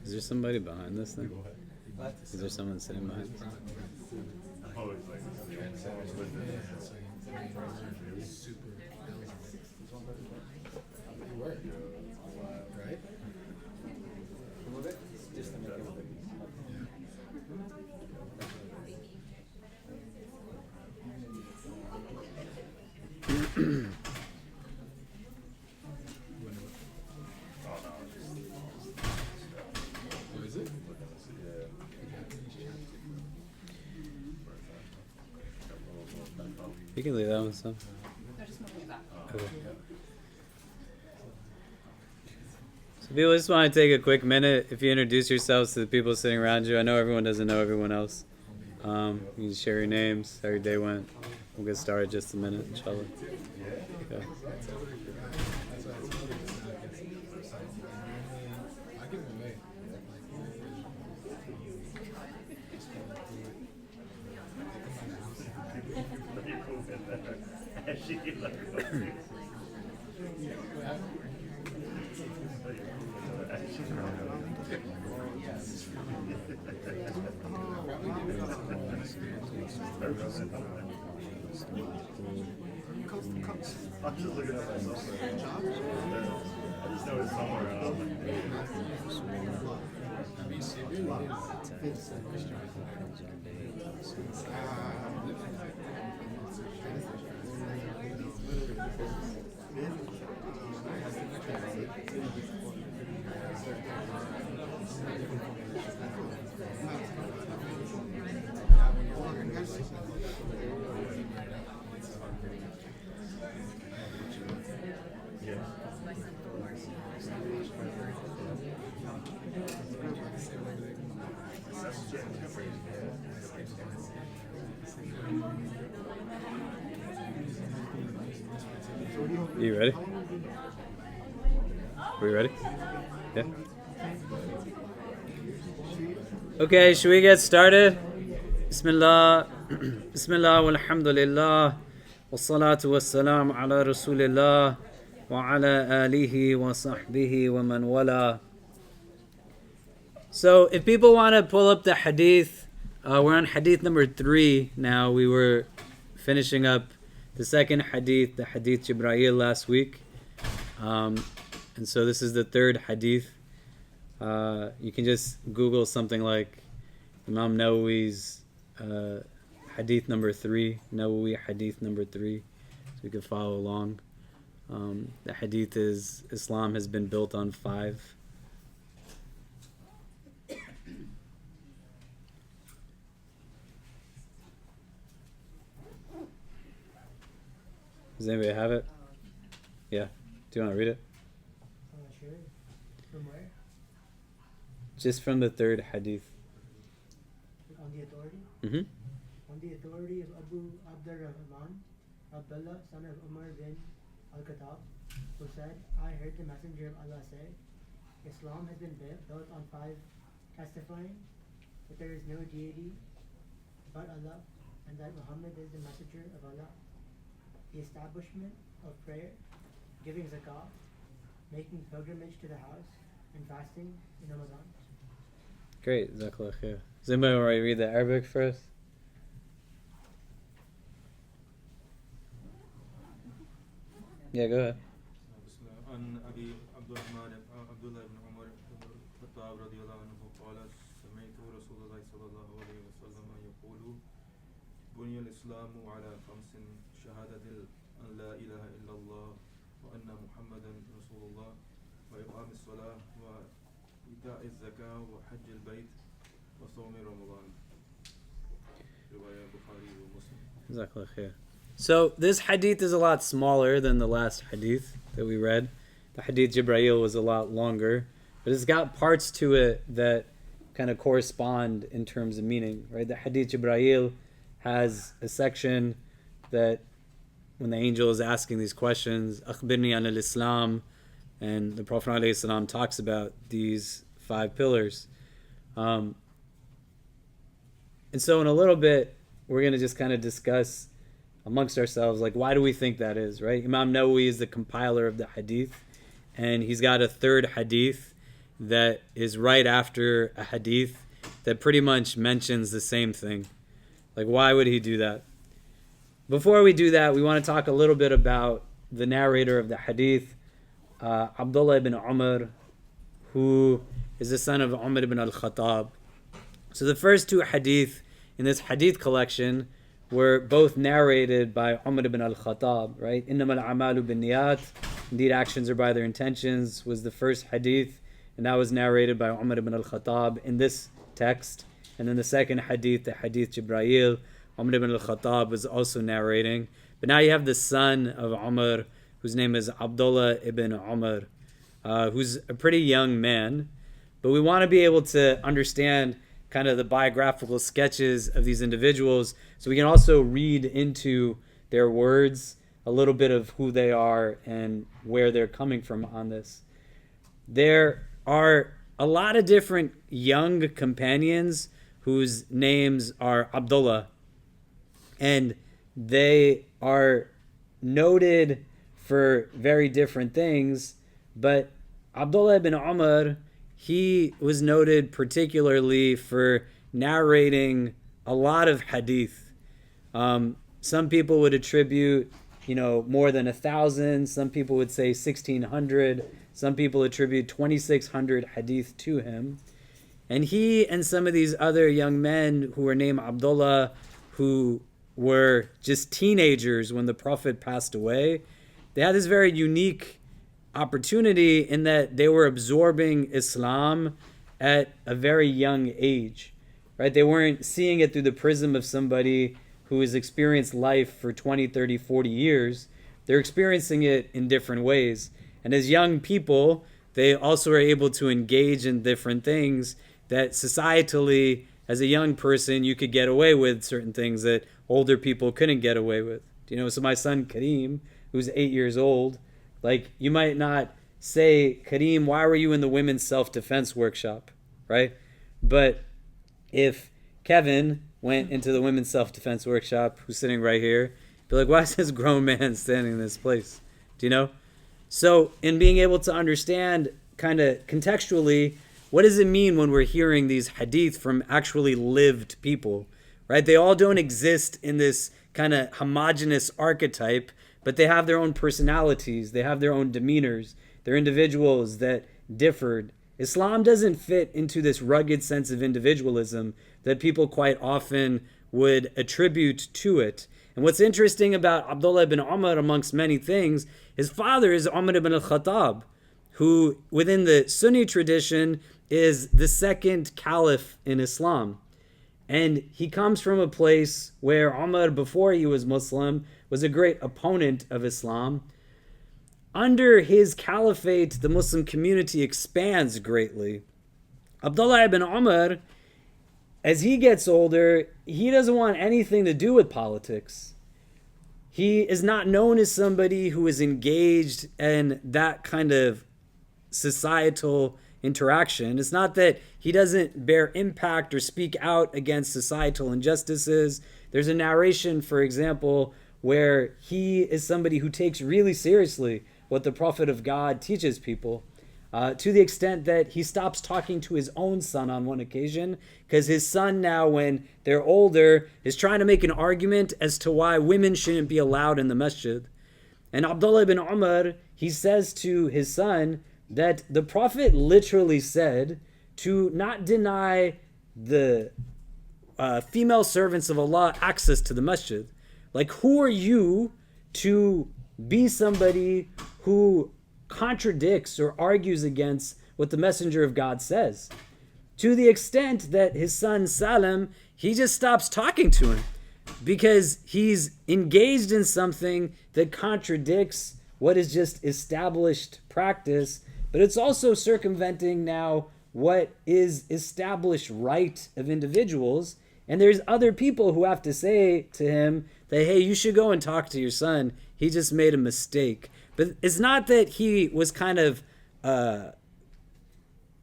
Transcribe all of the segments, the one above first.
Is there somebody behind this thing? Is there someone sitting behind this? Right? Just to make everybody. What is it? You can leave that one, son. Okay. So people, just want to take a quick minute. If you introduce yourselves to the people sitting around you, I know everyone doesn't know everyone else. You can share your names, how your day went. We'll get started in just a minute, inshallah. Okay. I'm just looking at myself. I just know it's somewhere else. You ready? Are we ready? Yeah. Okay, should we get started? Bismillah, Bismillah, walhamdulillah, wassalatu wassalam ala rasulillah, wa ala alihi wa sahbihi wa man wala. So if people want to pull up the hadith, we're on hadith number 3 now. We were finishing up the second hadith, the hadith Jibreel last week. And so this is the third hadith. You can just Google something like Imam Nawawi's hadith number 3, Nawawi hadith number 3, so you can follow along. The hadith is Islam has been built on 5. Does anybody have it? Yeah. Do you want to read it? Sure. From where? Just from the third hadith. On the authority? Mm-hmm. On the authority of Abu Abdurrahman, Abdullah, son of Umar bin al-Khattab, who said, I heard the Messenger of Allah say, Islam has been built on 5, testifying that there is no deity but Allah, and that Muhammad is the messenger of Allah, the establishment of prayer, giving zakah, making pilgrimage to the house, and fasting in Ramadan. Great. Jazakallah khair. Does anybody want to read the Arabic first? Yeah, go ahead. عن أبي عبد الرحمن عبد الله بن عمر بن الخطاب رضي الله عنه قال سمعت رسول الله صلى الله عليه وسلم يقول بني الإسلام على 5 شهادة أن لا إله إلا الله وأن محمدا رسول الله وإقام الصلاة وإيتاء الزكاة وحج البيت وصوم رمضان. رواية البخاري ومسلم. Jazakallah khair. So this hadith is a lot smaller than the last hadith that we read. The hadith Jibreel was a lot longer, but it's got parts to it that kind of correspond in terms of meaning, right? The hadith Jibreel has a section that when the angel is asking these questions, Akhbirni an al-Islam, and the Prophet ﷺ talks about these 5 pillars. And so in a little bit, we're going to just kind of discuss amongst ourselves, like, why do we think that is, right? Imam Nawawi is the compiler of the hadith, and he's got a third hadith, that is right after a hadith that pretty much mentions the same thing. Like, why would he do that? Before we do that, we want to talk a little bit about the narrator of the hadith, Abdullah ibn Umar, who is the son of Umar ibn al-Khattab. So the first two hadith in this hadith collection were both narrated by Umar ibn al-Khattab, right? Innamal a'malu binniyat, indeed actions are by their intentions, was the first hadith, and that was narrated by Umar ibn al-Khattab in this text. And then the second hadith, the hadith Jibreel, Umar ibn al-Khattab was also narrating. But now you have the son of Umar, whose name is Abdullah ibn Umar, who's a pretty young man. But we want to be able to understand kind of the biographical sketches of these individuals, so we can also read into their words a little bit of who they are and where they're coming from on this. There are a lot of different young companions whose names are Abdullah, and they are noted for very different things, but Abdullah ibn Umar, he was noted particularly for narrating a lot of hadith. Some people would attribute, more than 1,000. Some people would say 1,600. Some people attribute 2,600 hadith to him. And he and some of these other young men who were named Abdullah, who were just teenagers when the Prophet passed away, they had this very unique opportunity in that they were absorbing Islam at a very young age, right? They weren't seeing it through the prism of somebody who has experienced life for 20, 30, 40 years. They're experiencing it in different ways. And as young people, they also are able to engage in different things that societally, as a young person, you could get away with certain things that older people couldn't get away with. So my son Kareem, who's 8 years old, you might not say, Kareem, why were you in the women's self-defense workshop, right? But if Kevin went into the women's self-defense workshop, who's sitting right here, be like, why is this grown man standing in this place? Do you know? So in being able to understand kind of contextually, what does it mean when we're hearing these hadith from actually lived people, right? They all don't exist in this kind of homogenous archetype, but they have their own personalities, they have their own demeanors, they're individuals that differed. Islam doesn't fit into this rugged sense of individualism that people quite often would attribute to it. And what's interesting about Abdullah ibn Umar, amongst many things, his father is Umar ibn al-Khattab, who within the Sunni tradition is the second caliph in Islam. And he comes from a place where Umar, before he was Muslim, was a great opponent of Islam. Under his caliphate, the Muslim community expands greatly. Abdullah ibn Umar, as he gets older, he doesn't want anything to do with politics. He is not known as somebody who is engaged in that kind of societal interaction. It's not that he doesn't bear impact or speak out against societal injustices. There's a narration, for example, where he is somebody who takes really seriously what the Prophet of God teaches people, to the extent that he stops talking to his own son on one occasion, because his son now, when they're older, is trying to make an argument as to why women shouldn't be allowed in the masjid. And Abdullah ibn Umar, he says to his son that the Prophet literally said to not deny the female servants of Allah access to the masjid. Who are you to be somebody who contradicts or argues against what the Messenger of God says? To the extent that his son Salim, he just stops talking to him because he's engaged in something that contradicts what is just established practice, but it's also circumventing now what is established right of individuals. And there's other people who have to say to him that, hey, you should go and talk to your son. He just made a mistake. But it's not that he was kind of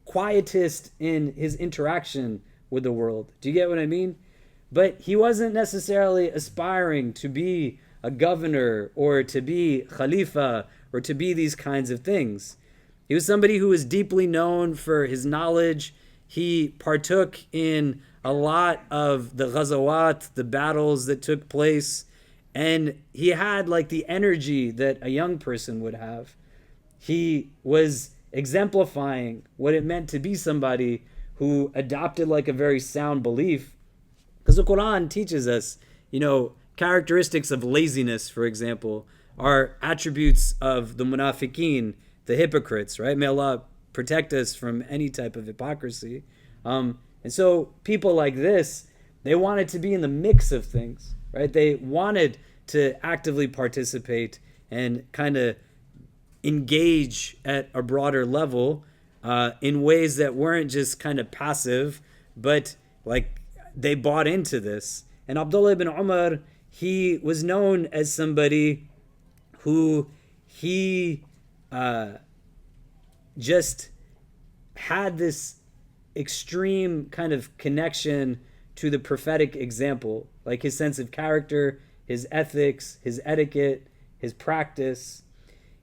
quietist in his interaction with the world. Do you get what I mean? But he wasn't necessarily aspiring to be a governor or to be Khalifa or to be these kinds of things. He was somebody who was deeply known for his knowledge. He partook in a lot of the ghazawat, the battles that took place, and he had like the energy that a young person would have. He was exemplifying what it meant to be somebody who adopted like a very sound belief. Because the Quran teaches us, characteristics of laziness, for example, are attributes of the munafiqeen, the hypocrites, right? May Allah protect us from any type of hypocrisy. And so people like this, they wanted to be in the mix of things, right? They wanted to actively participate and kind of engage at a broader level in ways that weren't just kind of passive, but like they bought into this. And Abdullah ibn Umar, he was known as somebody who he just had this extreme kind of connection to the prophetic example, like his sense of character, his ethics, his etiquette, his practice.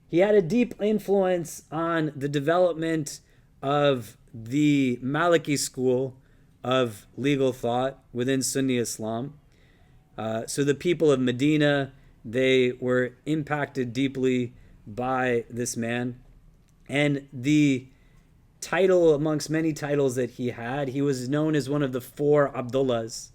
He had a deep influence on the development of the Maliki school of legal thought within Sunni Islam. So the people of Medina, they were impacted deeply by this man. And the title, amongst many titles that he had, he was known as one of the 4 Abdullahs,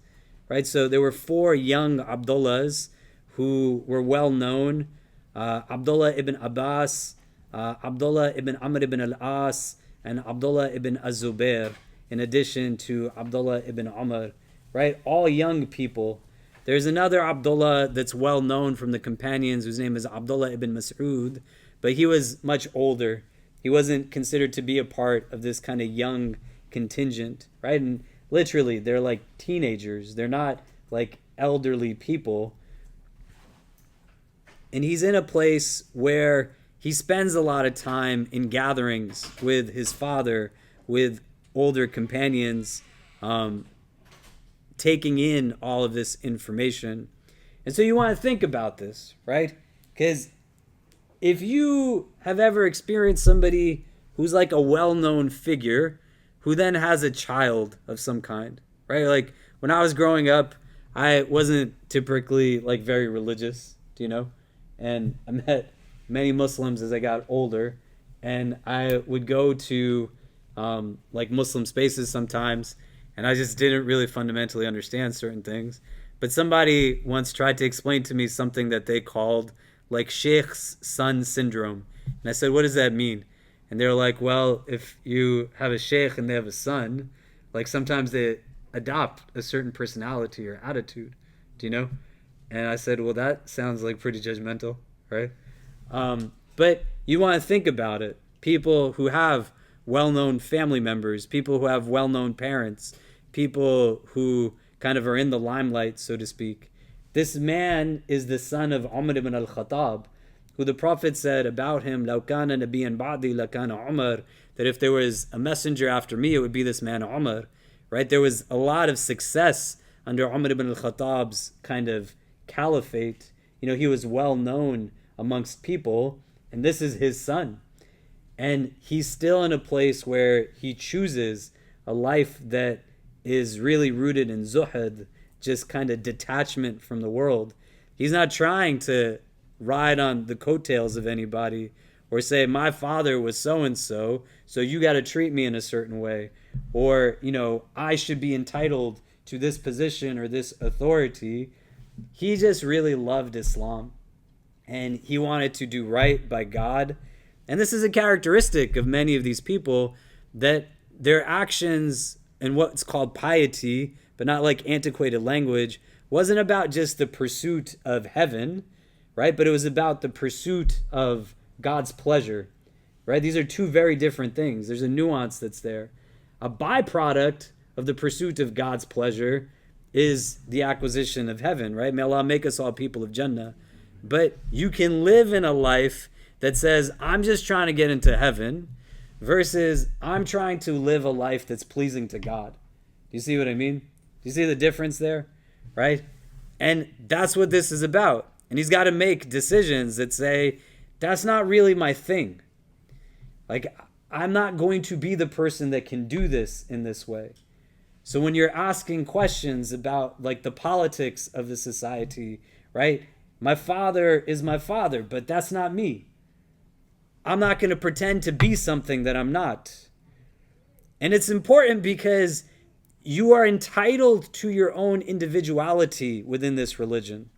right? So there were 4 young Abdullahs who were well known. Abdullah ibn Abbas, Abdullah ibn Amr ibn al-As, and Abdullah ibn az-Zubair, in addition to Abdullah ibn Umar, right? All young people. There's another Abdullah that's well known from the companions whose name is Abdullah ibn Mas'ud, but he was much older. He wasn't considered to be a part of this kind of young contingent, right? And literally, they're like teenagers. They're not like elderly people. And he's in a place where he spends a lot of time in gatherings with his father, with older companions, taking in all of this information. And so you want to think about this, right? Because if you have ever experienced somebody who's like a well-known figure who then has a child of some kind, right? Like when I was growing up, I wasn't typically like very religious, and I met many Muslims as I got older, and I would go to like Muslim spaces sometimes, and I just didn't really fundamentally understand certain things. But somebody once tried to explain to me something that they called like Sheikh's son syndrome. And I said, what does that mean? And they're like, well, if you have a sheikh and they have a son, like sometimes they adopt a certain personality or attitude, And I said, well, that sounds like pretty judgmental, right? But you want to think about it. People who have well-known family members, people who have well-known parents, people who kind of are in the limelight, so to speak. This man is the son of Umar ibn al-Khattab, who the Prophet said about him, لَوْ كَانَ نَبِيًّا بَعْدِي لَكَانَ عُمَرٌ, that if there was a messenger after me, it would be this man Umar, right? There was a lot of success under Umar ibn al-Khattab's kind of caliphate. He was well known amongst people, and this is his son. And he's still in a place where he chooses a life that is really rooted in zuhud, just kind of detachment from the world. He's not trying to ride on the coattails of anybody or say, my father was so-and-so, so you got to treat me in a certain way. Or, I should be entitled to this position or this authority. He just really loved Islam, and he wanted to do right by God. And this is a characteristic of many of these people, that their actions and what's called piety, but not like antiquated language, wasn't about just the pursuit of heaven, right? But it was about the pursuit of God's pleasure, right? These are 2 very different things. There's a nuance that's there. A byproduct of the pursuit of God's pleasure is the acquisition of heaven, right? May Allah make us all people of Jannah. But you can live in a life that says, I'm just trying to get into heaven, versus I'm trying to live a life that's pleasing to God. Do you see what I mean? Do you see the difference there? Right? And that's what this is about. And he's got to make decisions that say, that's not really my thing. Like, I'm not going to be the person that can do this in this way. So when you're asking questions about like the politics of the society, right? My father is my father, but that's not me. I'm not going to pretend to be something that I'm not. And it's important because you are entitled to your own individuality within this religion.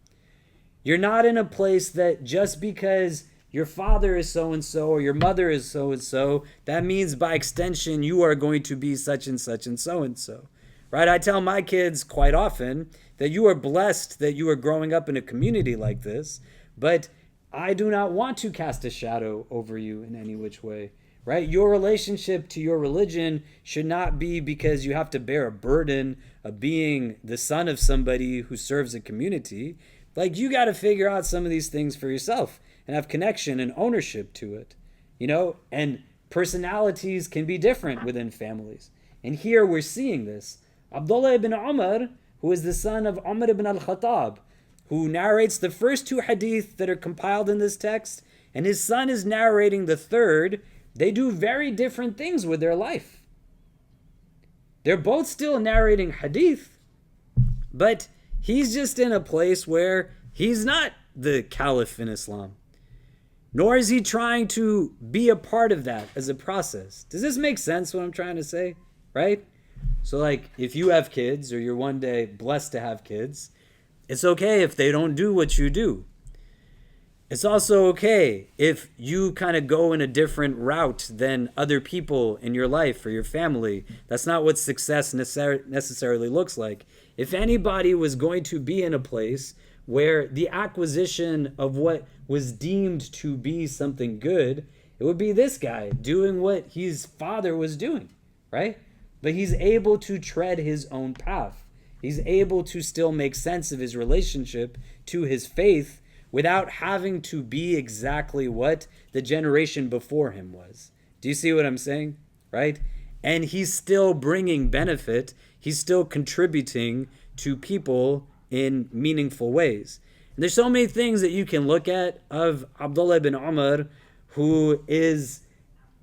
You're not in a place that just because your father is so-and-so or your mother is so-and-so, that means by extension you are going to be such and such and so-and-so. Right? I tell my kids quite often that you are blessed that you are growing up in a community like this, but I do not want to cast a shadow over you in any which way. Right? Your relationship to your religion should not be because you have to bear a burden of being the son of somebody who serves a community. Like, you got to figure out some of these things for yourself and have connection and ownership to it. You know, and personalities can be different within families. And here we're seeing this. Abdullah ibn Umar, who is the son of Umar ibn al-Khattab, who narrates the first two hadith that are compiled in this text, and his son is narrating the third. They do very different things with their life. They're both still narrating hadith, but he's just in a place where he's not the caliph in Islam, nor is he trying to be a part of that as a process. Does this make sense, what I'm trying to say? Right? So like, if you have kids or you're one day blessed to have kids, it's okay if they don't do what you do. It's also okay if you kind of go in a different route than other people in your life or your family. That's not what success necessarily looks like. If anybody was going to be in a place where the acquisition of what was deemed to be something good, it would be this guy doing what his father was doing, right? But he's able to tread his own path. He's able to still make sense of his relationship to his faith without having to be exactly what the generation before him was. Do you see what I'm saying? Right? And he's still bringing benefit. He's still contributing to people in meaningful ways. And there's so many things that you can look at of Abdullah ibn Umar, who is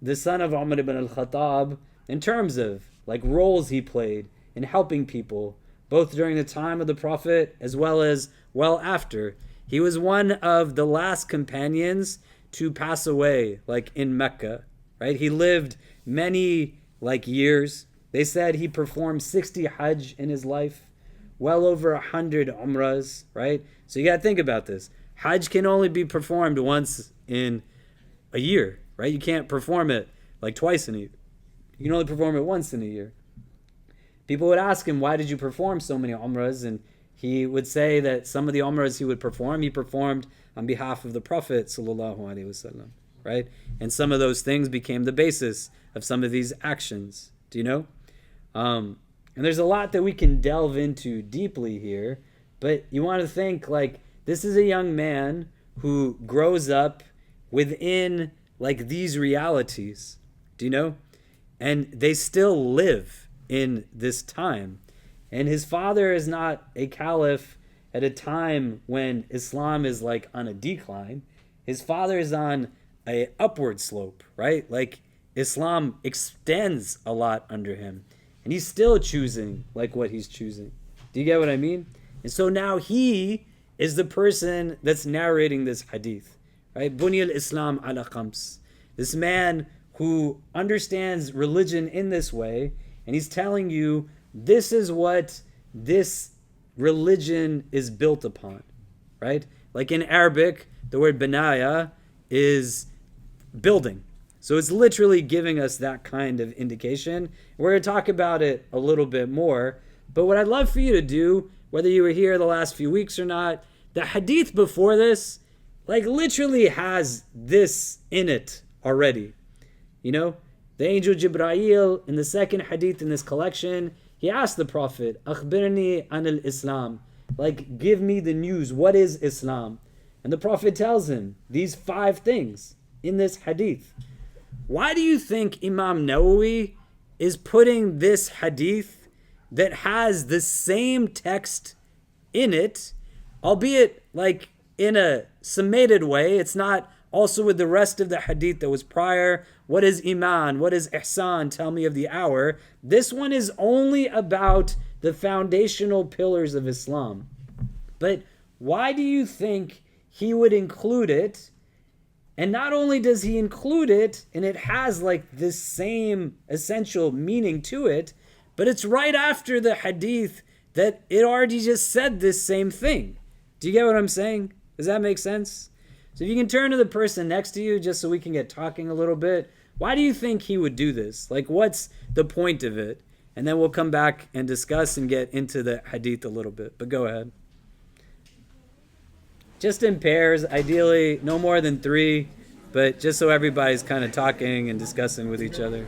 the son of Umar ibn al-Khattab, in terms of like roles he played in helping people, both during the time of the Prophet as well as well after. He was one of the last companions to pass away, like in Mecca, right? He lived many like years. They said he performed 60 Hajj in his life, well over 100 Umrahs, right? So you got to think about this. Hajj can only be performed once in a year, right? You can't perform it like twice in a year. You can only perform it once in a year. People would ask him, why did you perform so many Umrahs? And he would say that some of the Umrahs he performed on behalf of the Prophet sallallahu alaihi wasallam, right? And some of those things became the basis of some of these actions. Do you know? And there's a lot that we can delve into deeply here, but you want to think like this is a young man who grows up within like these realities. Do you know? And they still live in this time. And his father is not a caliph at a time when Islam is like on a decline. His father is on a upward slope, right? Like Islam extends a lot under him. And he's still choosing like what he's choosing. Do you get what I mean? And so now he is the person that's narrating this hadith, right? Buny al-Islam ala khams. This man who understands religion in this way, and he's telling you this is what this religion is built upon, right? Like in Arabic, the word banaya is building. So it's literally giving us that kind of indication. We're going to talk about it a little bit more. But what I'd love for you to do, whether you were here the last few weeks or not, the hadith before this, like literally has this in it already. You know, the angel Jibreel in the second hadith in this collection, he asked the Prophet, Akhbirni anil Islam, like give me the news, what is Islam? And the Prophet tells him these 5 things in this hadith. Why do you think Imam Nawawi is putting this hadith that has the same text in it, albeit like in a summated way? It's not Also with the rest of the hadith that was prior, what is iman, what is ihsan, tell me of the hour. This one is only about the foundational pillars of Islam. But why do you think he would include it? And not only does he include it, and it has like this same essential meaning to it, but it's right after the hadith that it already just said this same thing. Do you get what I'm saying? Does that make sense? So if you can turn to the person next to you just so we can get talking a little bit, why do you think he would do this? Like, what's the point of it? And then we'll come back and discuss and get into the hadith a little bit. But go ahead. Just in pairs, ideally no more than 3, but just so everybody's kind of talking and discussing with each other.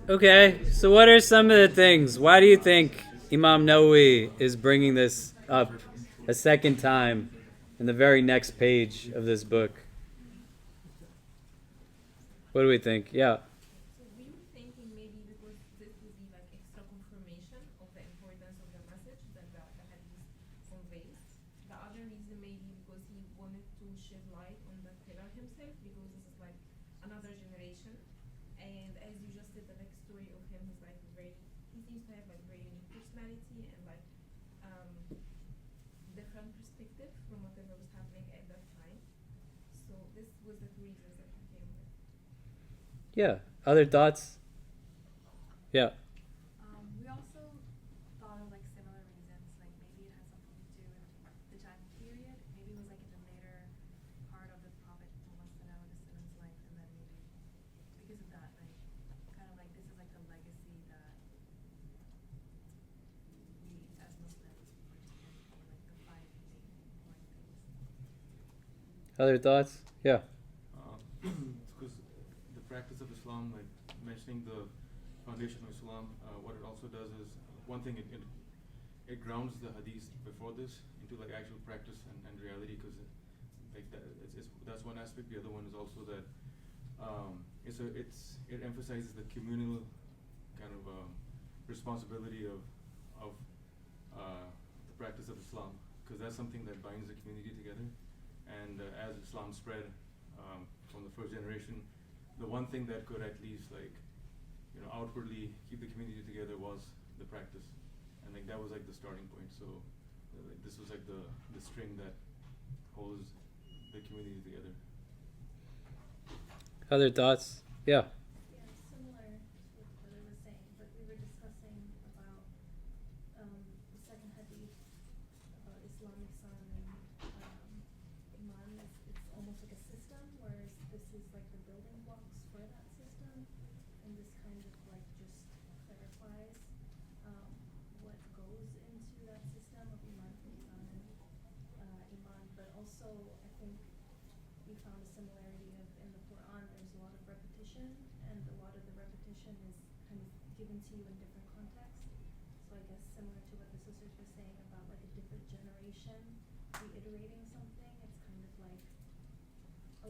Okay, so what are some of the things? Why do you think Imam Nawawi is bringing this up a second time in the very next page of this book? What do we think? Yeah. So we were thinking maybe because this would be like extra confirmation of the importance of the message that the hadith conveys. The other reason maybe because he wanted to shed light on the pillar himself, because this is like another generation. And as you just said, the backstory of him is like he seems to have like very unique personality and like different perspective from whatever was happening at that time. So this was the 2 reasons that he came with. Yeah. Other thoughts? Yeah. We also thought of like similar reasons, like maybe it has something to do with the time period. Maybe it was like in the later part of the Prophet Muhammad's life, and then maybe because of that, like kind of like this is like the legacy that we as Muslims participate in, like the 5 main important things. Other thoughts? Yeah. Because the practice of Islam, like mentioning the foundation of Islam, what it also does is one thing it grounds the hadith before this into like actual practice and reality, because like that's one aspect. The other one is also that it emphasizes the communal kind of responsibility of the practice of Islam, because that's something that binds the community together. And as Islam spread from the first generation, the one thing that could at least outwardly keep the community together was the practice, and that was the starting point. So this was the string that holds the community together. Other thoughts? Yeah. Yeah, similar to what the brother was saying, but we were discussing about the second hadith about Islamic son and Iman. It's almost like a system, whereas this is like the building blocks for that system, and this kind of just clarifies what goes into that system of Iman, Ihsan, and Iman. But also, I think we found a similarity of in the Quran there's a lot of repetition, and a lot of the repetition is kind of given to you in different contexts. So I guess similar to what the sisters were saying about a different generation reiterating something, it's kind of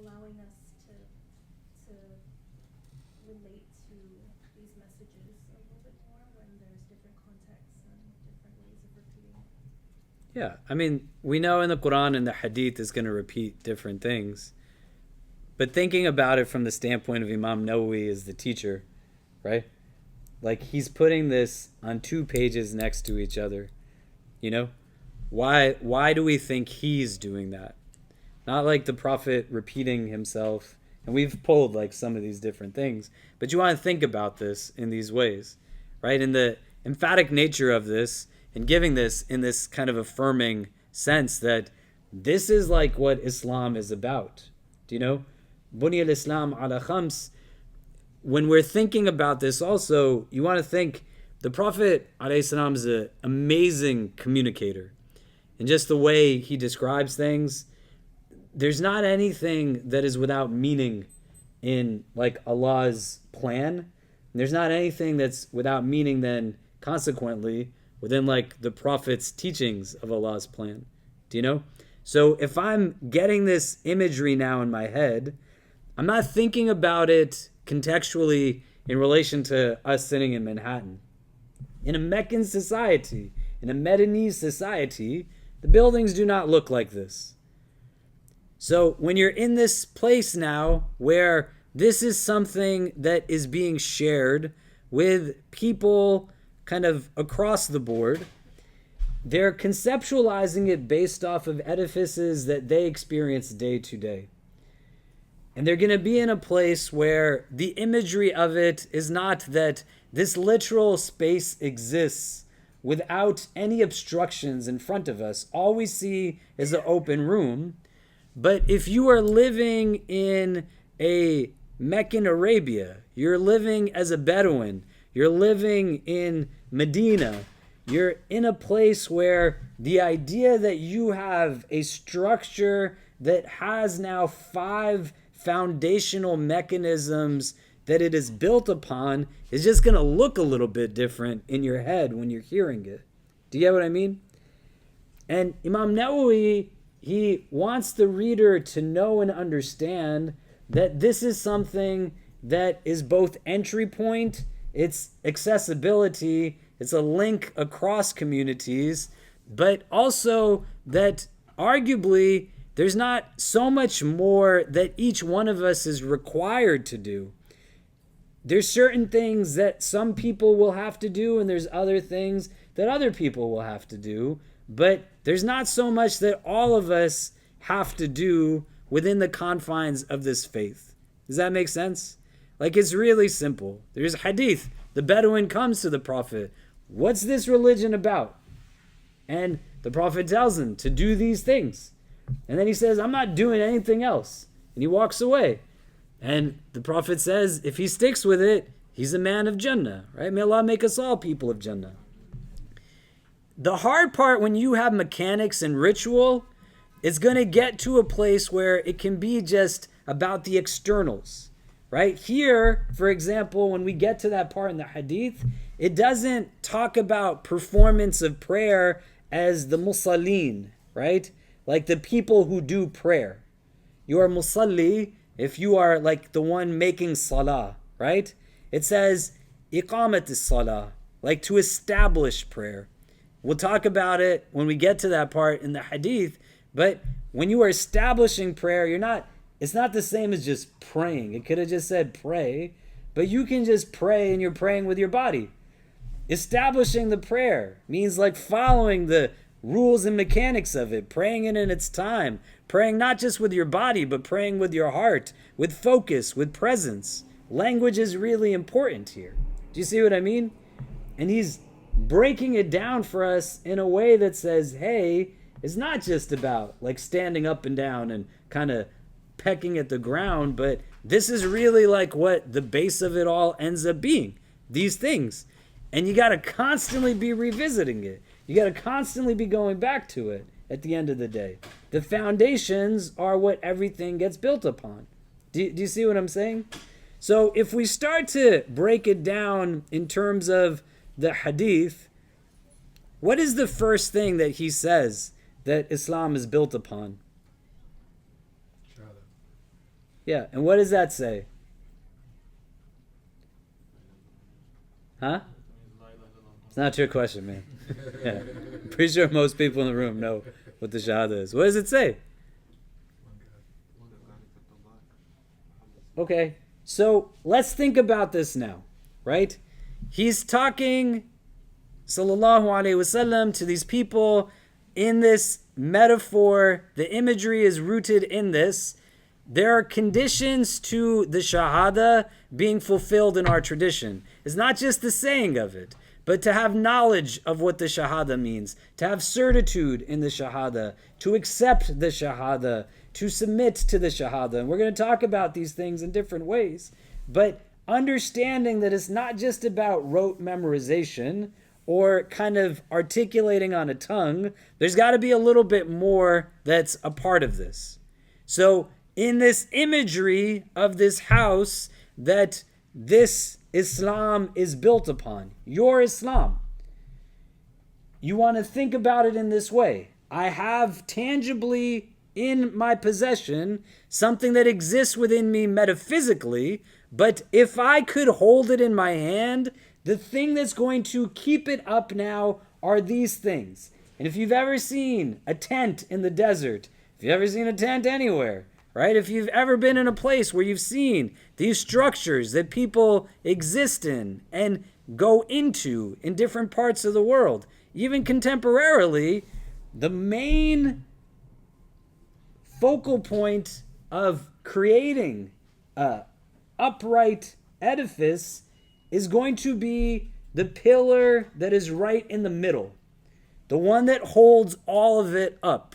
allowing us to relate to these messages a little bit more when there's different contexts and different ways of repeating it. Yeah, I mean, we know in the Quran and the Hadith is going to repeat different things. But thinking about it from the standpoint of Imam Nawawi as the teacher, right? He's putting this on 2 pages next to each other. Why do we think he's doing that? Not like the Prophet repeating himself. And we've pulled some of these different things. But you want to think about this in these ways, right? In the emphatic nature of this, and giving this in this kind of affirming sense that this is what Islam is about. Do you know? Bunya al-Islam ala khams. When we're thinking about this also, you want to think the Prophet ﷺ is an amazing communicator. And just the way he describes things, there's not anything that is without meaning in Allah's plan. And there's not anything that's without meaning then consequently within the Prophet's teachings of Allah's plan. Do you know? So if I'm getting this imagery now in my head, I'm not thinking about it contextually in relation to us sitting in Manhattan. In a Meccan society, in a Medinese society, the buildings do not look like this. So when you're in this place now where this is something that is being shared with people kind of across the board, they're conceptualizing it based off of edifices that they experience day to day. And they're going to be in a place where the imagery of it is not that this literal space exists without any obstructions in front of us. All we see is an open room. But if you are living in a Meccan Arabia, you're living as a Bedouin, you're living in Medina, you're in a place where the idea that you have a structure that has now 5 foundational mechanisms that it is built upon is just going to look a little bit different in your head when you're hearing it. Do you get what I mean? And Imam Nawawi, he wants the reader to know and understand that this is something that is both entry point, it's accessibility, it's a link across communities, but also that arguably there's not so much more that each one of us is required to do. There's certain things that some people will have to do, and there's other things that other people will have to do, but there's not so much that all of us have to do within the confines of this faith. Does that make sense? It's really simple. There's Hadith. The Bedouin comes to the Prophet. What's this religion about? And the Prophet tells him to do these things. And then he says, I'm not doing anything else. And he walks away. And the Prophet says, if he sticks with it, he's a man of Jannah, right? May Allah make us all people of Jannah. The hard part when you have mechanics and ritual is going to get to a place where it can be just about the externals, right? Here, for example, when we get to that part in the Hadith, it doesn't talk about performance of prayer as the musallin, right? Like the people who do prayer. You are musalli if you are like the one making salah, right? It says iqamat salah, like to establish prayer. We'll talk about it when we get to that part in the hadith, but when you are establishing prayer, it's not the same as just praying. It could have just said pray, but you can just pray and you're praying with your body. Establishing the prayer means like following the rules and mechanics of it, praying it in its time, praying not just with your body, but praying with your heart, with focus, with presence. Language is really important here. Do you see what I mean? And he's breaking it down for us in a way that says, hey, it's not just about like standing up and down and kind of pecking at the ground, but this is really like what the base of it all ends up being, these things. And you got to constantly be revisiting it. You got to constantly be going back to it at the end of the day. The foundations are what everything gets built upon. Do you see what I'm saying? So if we start to break it down in terms of the hadith, what is the first thing that he says that Islam is built upon? Shahada. Yeah, and what does that say? Huh? It's not your question, man. Yeah. I'm pretty sure most people in the room know what the Shahada is. What does it say? Okay, so let's think about this now, right? He's talking, sallallahu alaihi wasallam, to these people in this metaphor. The imagery is rooted in this. There are conditions to the Shahada being fulfilled in our tradition. It's not just the saying of it, but to have knowledge of what the Shahada means, to have certitude in the Shahada, to accept the Shahada, to submit to the Shahada. And we're going to talk about these things in different ways. But understanding that it's not just about rote memorization or kind of articulating on a tongue, there's got to be a little bit more that's a part of this. So in this imagery of this house that this Islam is built upon, your Islam, you want to think about it in this way. I have tangibly in my possession something that exists within me metaphysically, but if I could hold it in my hand, the thing that's going to keep it up now are these things. And if you've ever seen a tent in the desert, if you've ever seen a tent anywhere, right? If you've ever been in a place where you've seen these structures that people exist in and go into in different parts of the world, even contemporarily, the main focal point of creating an upright edifice is going to be the pillar that is right in the middle, the one that holds all of it up.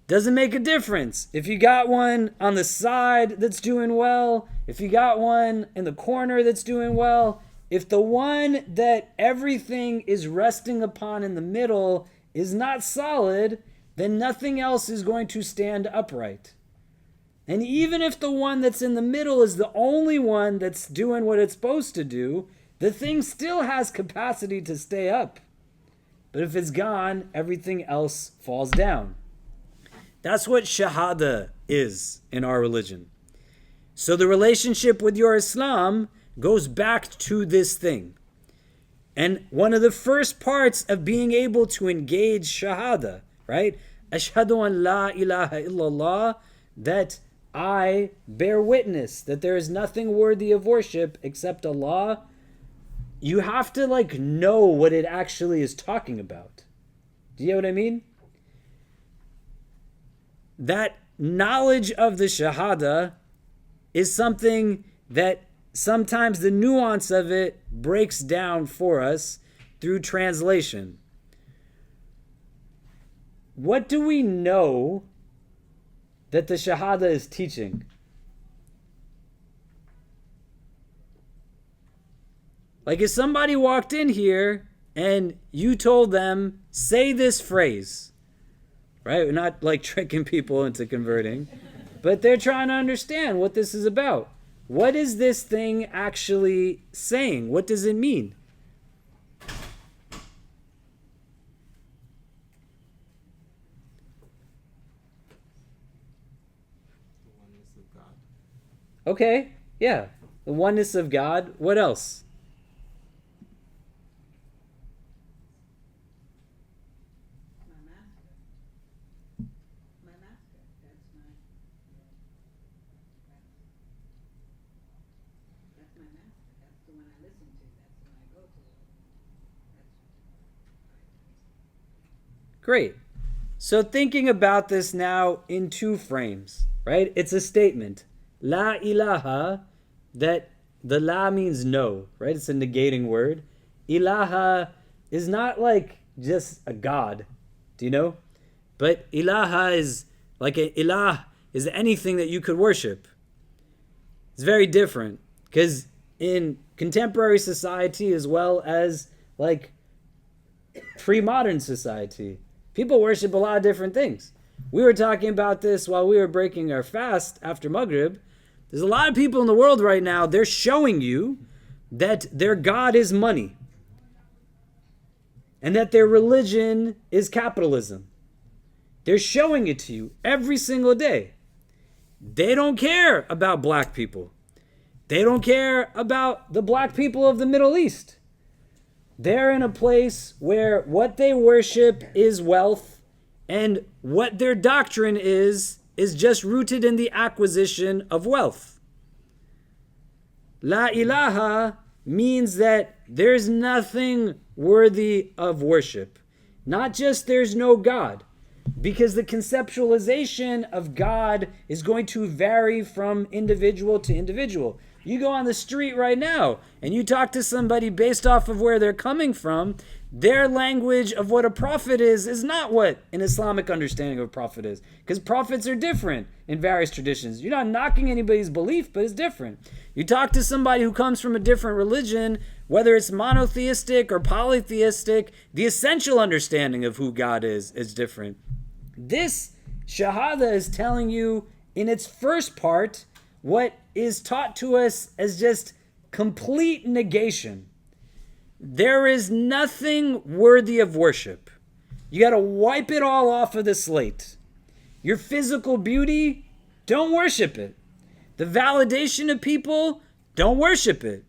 Doesn't make a difference if you got one on the side that's doing well, if you got one in the corner that's doing well. If the one that everything is resting upon in the middle is not solid, then nothing else is going to stand upright. And even if the one that's in the middle is the only one that's doing what it's supposed to do, the thing still has capacity to stay up. But if it's gone, everything else falls down. That's what Shahada is in our religion. So the relationship with your Islam goes back to this thing. And one of the first parts of being able to engage Shahada, right? Ashhadu an la ilaha illallah, that I bear witness that there is nothing worthy of worship except Allah. You have to know what it actually is talking about. Do you know what I mean? That knowledge of the Shahada is something that sometimes the nuance of it breaks down for us through translation. What do we know that the Shahada is teaching? Like if somebody walked in here and you told them, say this phrase, right? We're not tricking people into converting, but they're trying to understand what this is about. What is this thing actually saying? What does it mean? Okay, yeah. The oneness of God. What else? My master. My master. That's my master. That's the one I listen to. That's the one I go to. Great. So thinking about this now in two frames, right? It's a statement. La ilaha, that the la means no, right? It's a negating word. Ilaha is not like just a god, do you know? But ilaha is like a ilah is anything that you could worship. It's very different because in contemporary society as well as like pre-modern society, people worship a lot of different things. We were talking about this while we were breaking our fast after Maghrib. There's a lot of people in the world right now, they're showing you that their God is money and that their religion is capitalism. They're showing it to you every single day. They don't care about black people. They don't care about the black people of the Middle East. They're in a place where what they worship is wealth, and what their doctrine is just rooted in the acquisition of wealth. La ilaha means that there's nothing worthy of worship. Not just there's no God, because the conceptualization of God is going to vary from individual to individual. You go on the street right now and you talk to somebody based off of where they're coming from, their language of what a prophet is not what an Islamic understanding of a prophet is. Because prophets are different in various traditions. You're not knocking anybody's belief, but it's different. You talk to somebody who comes from a different religion, whether it's monotheistic or polytheistic, the essential understanding of who God is different. This Shahada is telling you in its first part what is taught to us as just complete negation. There is nothing worthy of worship. You got to wipe it all off of the slate. Your physical beauty, don't worship it. The validation of people, don't worship it.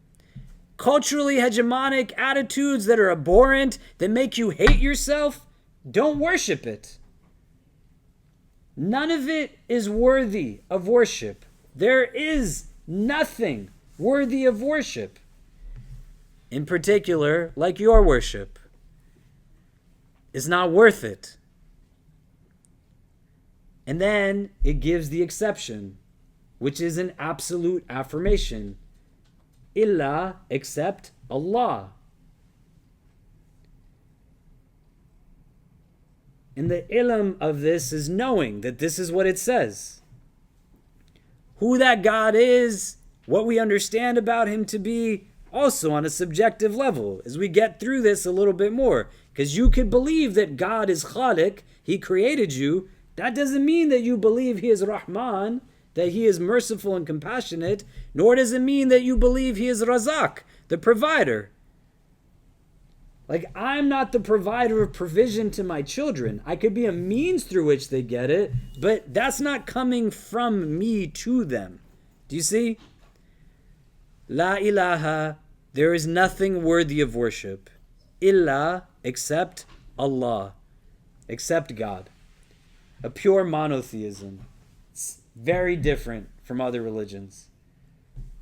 Culturally hegemonic attitudes that are abhorrent, that make you hate yourself, don't worship it. None of it is worthy of worship. There is nothing worthy of worship. In particular, like your worship, is not worth it. And then it gives the exception, which is an absolute affirmation. Illa, except Allah. And the ilm of this is knowing that this is what it says. Who that God is, what we understand about him to be, also on a subjective level, as we get through this a little bit more. Because you could believe that God is Khaliq, he created you. That doesn't mean that you believe he is Rahman, that he is merciful and compassionate, nor does it mean that you believe he is Razak, the provider. Like, I'm not the provider of provision to my children. I could be a means through which they get it, but that's not coming from me to them. Do you see? La ilaha, there is nothing worthy of worship. Illa, except Allah, except God. A pure monotheism. It's very different from other religions.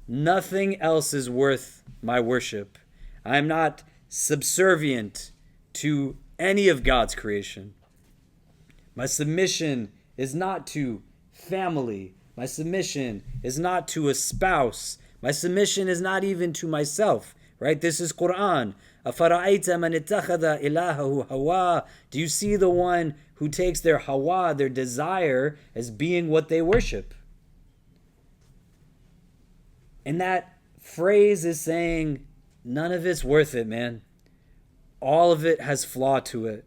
Nothing else is worth my worship. I am not subservient to any of God's creation. My submission is not to family. My submission is not to a spouse. My submission is not even to myself. Right? This is Quran. أَفَرَأَيْتَ مَنِ اتَّخَذَ إِلَهَهُ هَوَاهُ. Do you see the one who takes their hawa, their desire, as being what they worship? And that phrase is saying, none of it's worth it, man. All of it has flaw to it.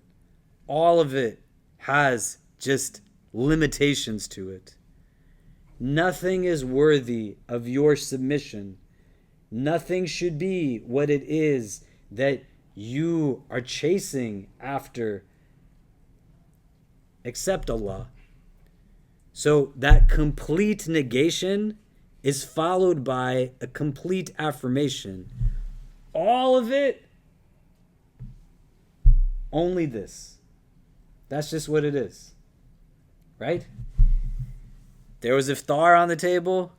All of it has just limitations to it. Nothing is worthy of your submission. Nothing should be what it is that you are chasing after except Allah. So that complete negation is followed by a complete affirmation. All of it, only this. That's just what it is. Right? There was iftar on the table.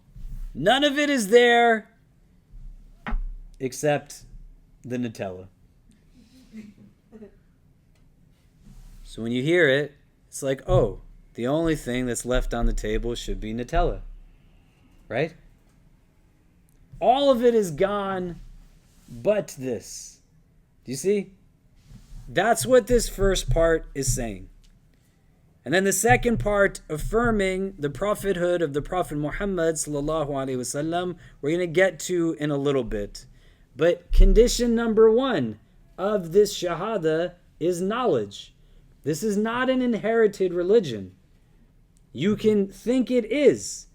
None of it is there except the Nutella. So when you hear it, it's like, oh, the only thing that's left on the table should be Nutella. Right? All of it is gone but this. Do you see? That's what this first part is saying. And then the second part, affirming the prophethood of the Prophet Muhammad sallallahu alaihi wasallam, we're going to get to in a little bit. But condition number one of this shahada is knowledge. This is not an inherited religion. You can think it is,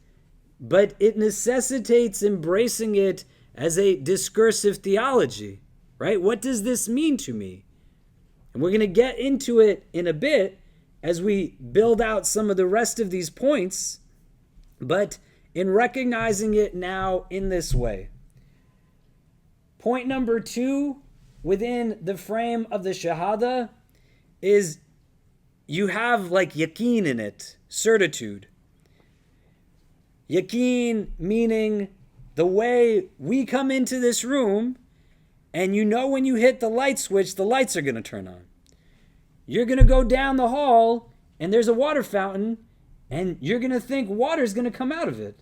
but it necessitates embracing it as a discursive theology, right? What does this mean to me? And we're going to get into it in a bit as we build out some of the rest of these points, but in recognizing it now in this way. Point number 2 within the frame of the shahada is you have like yaqeen in it, certitude. Yaqeen meaning the way we come into this room and you know when you hit the light switch, the lights are going to turn on. You're going to go down the hall and there's a water fountain and you're going to think water's going to come out of it.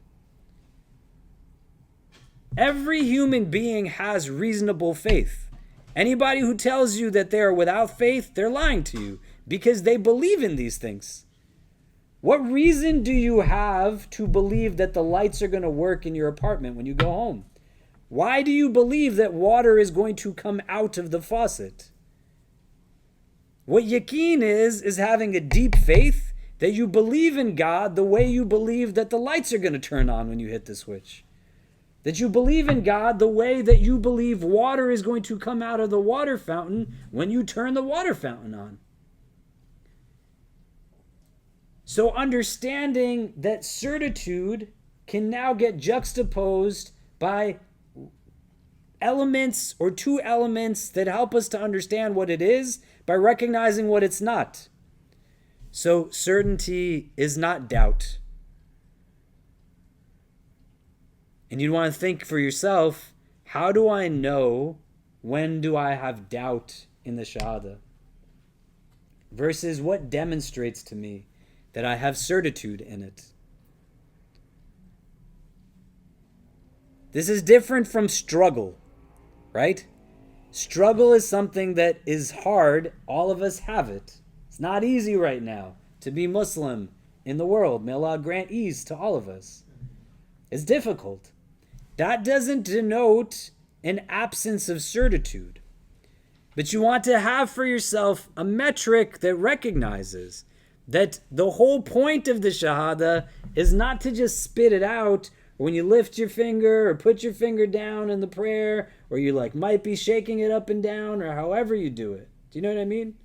Every human being has reasonable faith. Anybody who tells you that they are without faith, they're lying to you because they believe in these things. What reason do you have to believe that the lights are going to work in your apartment when you go home? Why do you believe that water is going to come out of the faucet? What yaqeen is having a deep faith that you believe in God the way you believe that the lights are going to turn on when you hit the switch. That you believe in God the way that you believe water is going to come out of the water fountain when you turn the water fountain on. So understanding that certitude can now get juxtaposed by elements or two elements that help us to understand what it is by recognizing what it's not. So certainty is not doubt. And you'd want to think for yourself, how do I know when do I have doubt in the shahada? Versus what demonstrates to me that I have certitude in it. This is different from struggle, right? Struggle is something that is hard. All of us have it. It's not easy right now to be Muslim in the world. May Allah grant ease to all of us. It's difficult. That doesn't denote an absence of certitude. But you want to have for yourself a metric that recognizes that the whole point of the shahada is not to just spit it out when you lift your finger or put your finger down in the prayer, or you might be shaking it up and down, or however you do it. Do you know what I mean?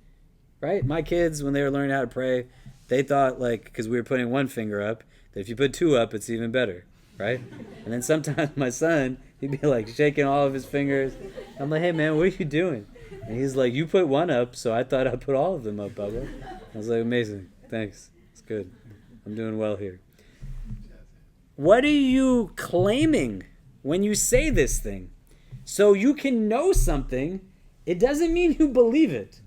Right? My kids, when they were learning how to pray, they thought because we were putting one finger up, that if you put two up, it's even better. Right? And then sometimes my son, he'd be shaking all of his fingers. I'm like, hey man, what are you doing? And he's like, you put one up, so I thought I'd put all of them up, Bubba. I was like, amazing. Thanks. It's good. I'm doing well here. What are you claiming when you say this thing? So you can know something. It doesn't mean you believe it.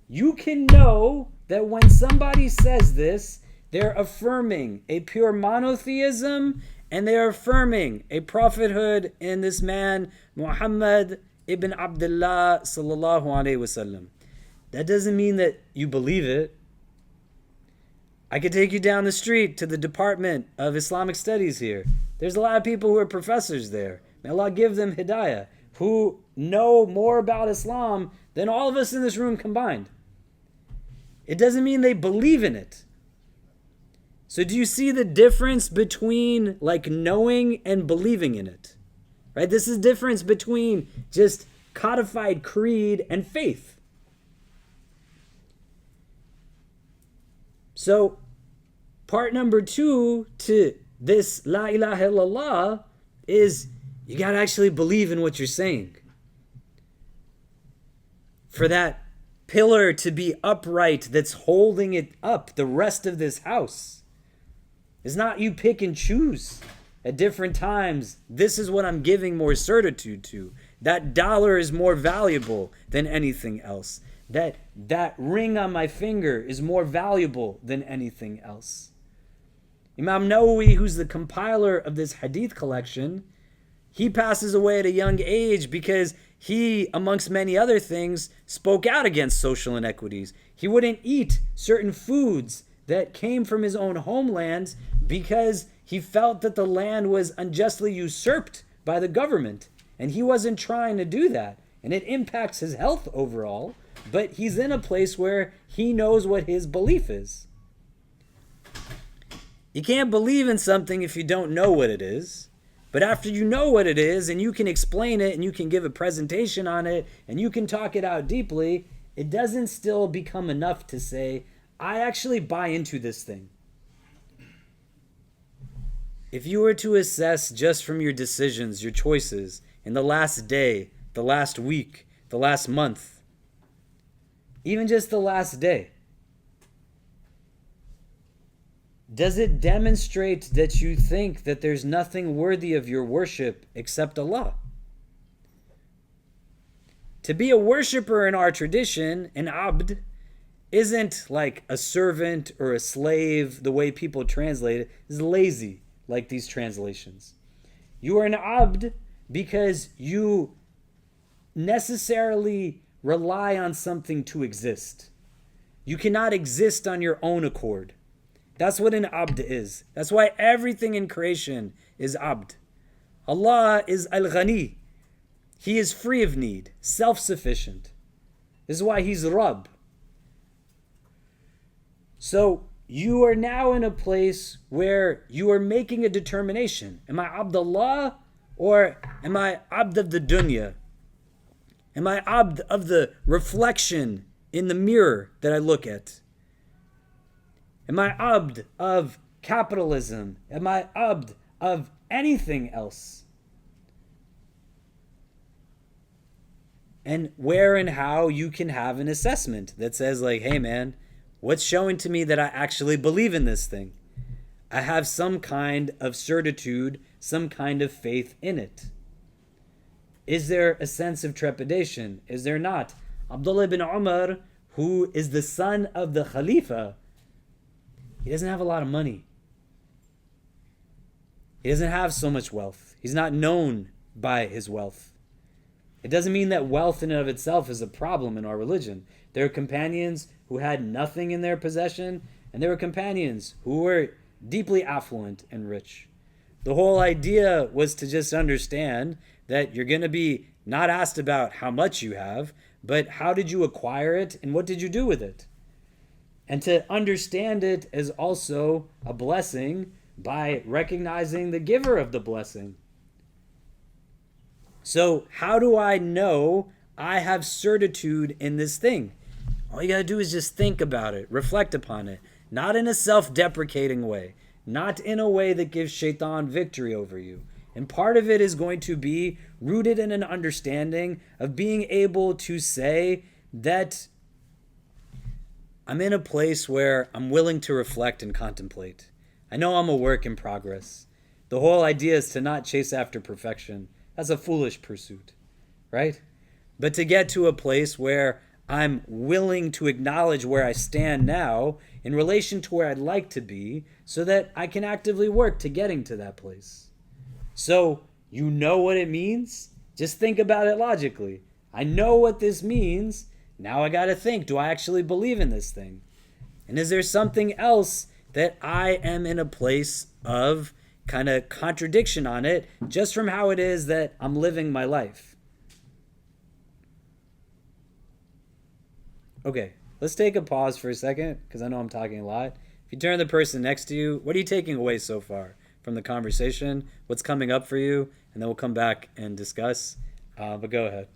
You can know that when somebody says this, they're affirming a pure monotheism and they're affirming a prophethood in this man, Muhammad ibn Abdullah sallallahu alaihi wasallam. That doesn't mean that you believe it. I could take you down the street to the Department of Islamic Studies here. There's a lot of people who are professors there. May Allah give them hidayah, who know more about Islam than all of us in this room combined. It doesn't mean they believe in it. So do you see the difference between knowing and believing in it? Right? This is the difference between just codified creed and faith. So part number 2 to this La ilaha illallah is you got to actually believe in what you're saying. For that pillar to be upright that's holding it up, the rest of this house, is not you pick and choose at different times. This is what I'm giving more certitude to. That dollar is more valuable than anything else. That ring on my finger is more valuable than anything else. Imam Nawawi, who's the compiler of this hadith collection, he passes away at a young age because he, amongst many other things, spoke out against social inequities. He wouldn't eat certain foods that came from his own homeland because he felt that the land was unjustly usurped by the government. And he wasn't trying to do that. And it impacts his health overall, but he's in a place where he knows what his belief is. You can't believe in something if you don't know what it is. But after you know what it is and you can explain it and you can give a presentation on it and you can talk it out deeply, it doesn't still become enough to say, I actually buy into this thing. If you were to assess just from your decisions, your choices, in the last day, the last week, the last month, even just the last day, does it demonstrate that you think that there's nothing worthy of your worship except Allah? To be a worshiper in our tradition, an abd, isn't like a servant or a slave, the way people translate it, is lazy, like these translations. You are an abd because you necessarily rely on something to exist. You cannot exist on your own accord. That's what an abd is. That's why everything in creation is abd. Allah is al-ghani. He is free of need, self-sufficient. This is why he's Rabb. So you are now in a place where you are making a determination. Am I Abdullah or am I Abd of the dunya? Am I Abd of the reflection in the mirror that I look at? Am I Abd of capitalism? Am I Abd of anything else? And where and how you can have an assessment that says like, hey man, what's showing to me that I actually believe in this thing? I have some kind of certitude, some kind of faith in it. Is there a sense of trepidation? Is there not? Abdullah ibn Umar, who is the son of the Khalifa, he doesn't have a lot of money. He doesn't have so much wealth. He's not known by his wealth. It doesn't mean that wealth in and of itself is a problem in our religion. There are companions who had nothing in their possession, and there were companions who were deeply affluent and rich. The whole idea was to just understand that you're going to be not asked about how much you have, but how did you acquire it and what did you do with it? And to understand it as also a blessing by recognizing the giver of the blessing. So how do I know I have certitude in this thing? All you got to do is just think about it, reflect upon it, not in a self-deprecating way, not in a way that gives shaitan victory over you. And part of it is going to be rooted in an understanding of being able to say that I'm in a place where I'm willing to reflect and contemplate. I know I'm a work in progress. The whole idea is to not chase after perfection. That's a foolish pursuit, right? But to get to a place where I'm willing to acknowledge where I stand now in relation to where I'd like to be so that I can actively work to getting to that place. So you know what it means? Just think about it logically. I know what this means. Now I got to think, do I actually believe in this thing? And is there something else that I am in a place of kind of contradiction on it just from how it is that I'm living my life? Okay, let's take a pause for a second because I know I'm talking a lot. If you turn to the person next to you, what are you taking away so far from the conversation? What's coming up for you? And then we'll come back and discuss. But go ahead.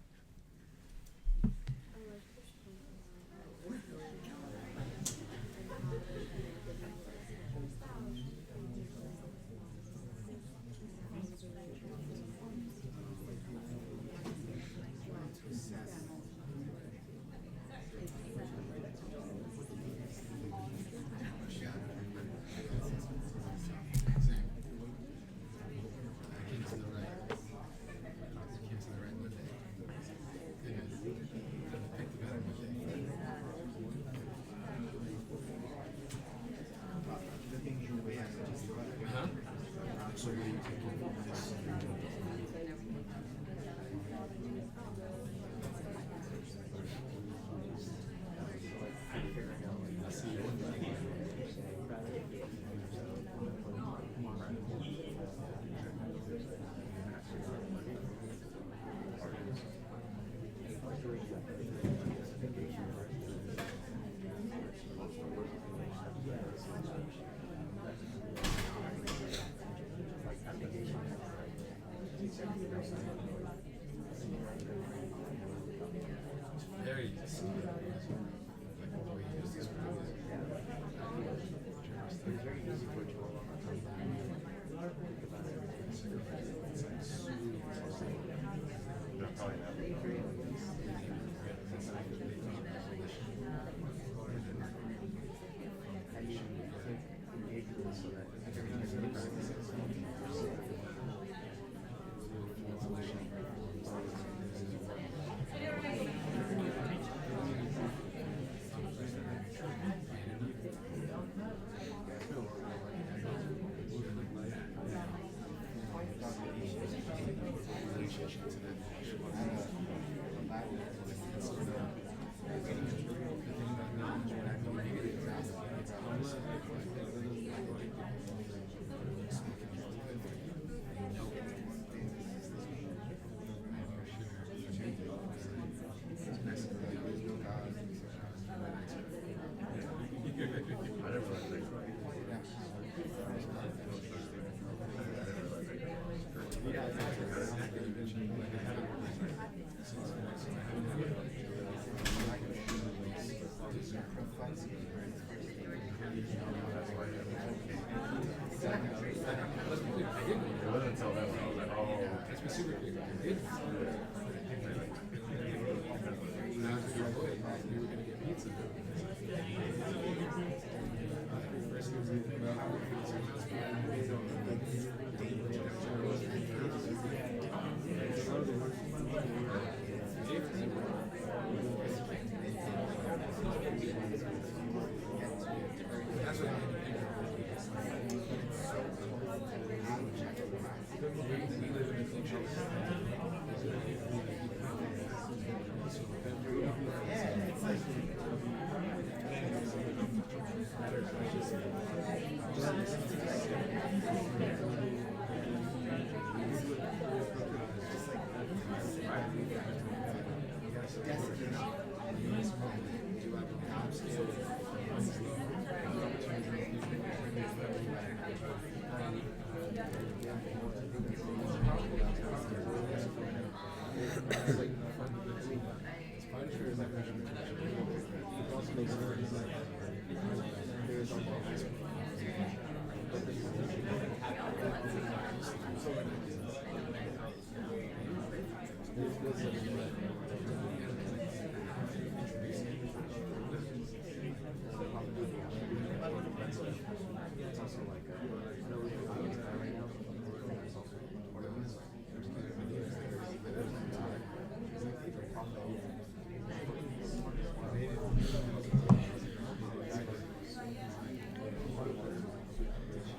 They're probably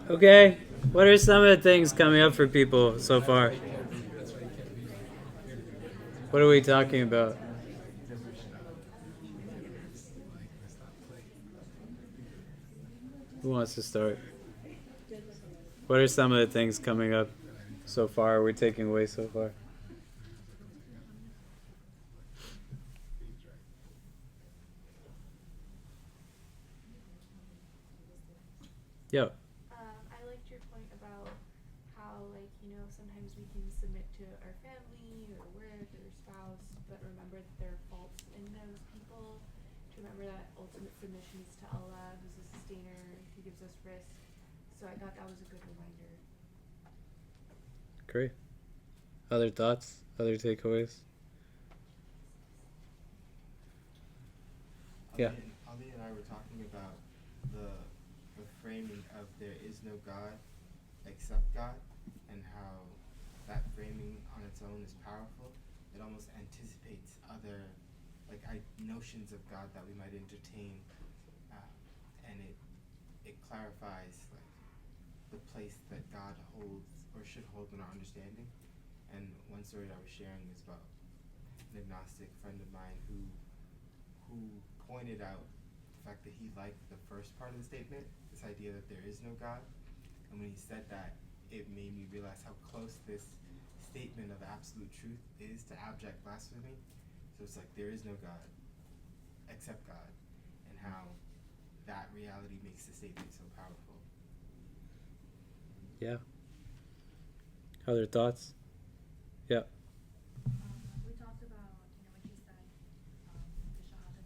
Okay, what are some of the things coming up for people so far? What are we talking about? Who wants to start? What are some of the things coming up so far? We're taking away so far. Yo. I liked your point about how, like, you know, sometimes we can submit to our family or work or spouse, but remember that there are faults in those people. To remember that ultimate submission is to Allah, who's a sustainer, who gives us risk. So I thought that was a good reminder. Great. Other thoughts? Other takeaways? Yeah. Ali and I were talking about the framing of there is no God except God, and how that framing on its own is powerful. It almost anticipates other notions of God that we might entertain, and it clarifies the place that God holds or should hold in our understanding. And one story I was sharing is about an agnostic friend of mine who pointed out the fact that he liked the first part of the statement, this idea that there is no God. And when he said that, it made me realize how close this statement of absolute truth is to abject blasphemy. So it's like there is no God except God, and how that reality makes the statement so powerful. Yeah. Other thoughts? Yeah. We talked about, you know, when she said the Shahada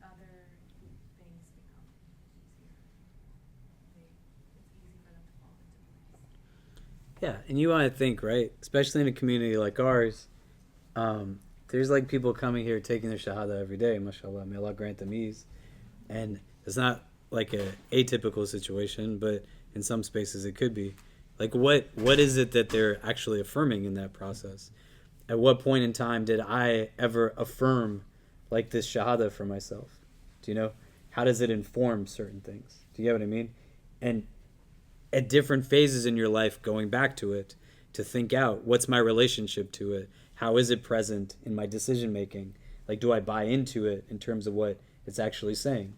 other things become easier. It's easy for them to fall into place. Yeah, and you want to think, right? Especially in a community like ours, there's like people coming here taking their shahada every day, mashallah, may Allah grant them ease. And it's not like a atypical situation, but in some spaces it could be. Like what is it that they're actually affirming in that process? At what point in time did I ever affirm like this shahada for myself? Do you know? How does it inform certain things? Do you get what I mean? And at different phases in your life, going back to it, to think out what's my relationship to it? How is it present in my decision making? Like, do I buy into it in terms of what it's actually saying?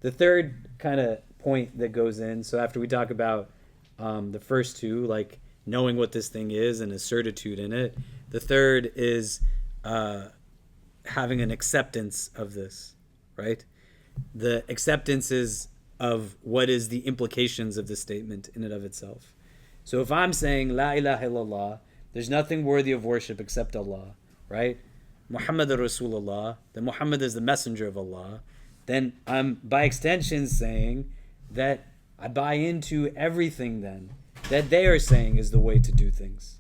The third kind of point that goes in, so after we talk about the first two, like knowing what this thing is and a certitude in it, the third is having an acceptance of this, right? The acceptance is of what is the implications of the statement in and of itself. So if I'm saying La ilaha illallah, there's nothing worthy of worship except Allah, right? Muhammad Rasulullah, that Muhammad is the messenger of Allah, then I'm by extension saying that I buy into everything then that they are saying is the way to do things.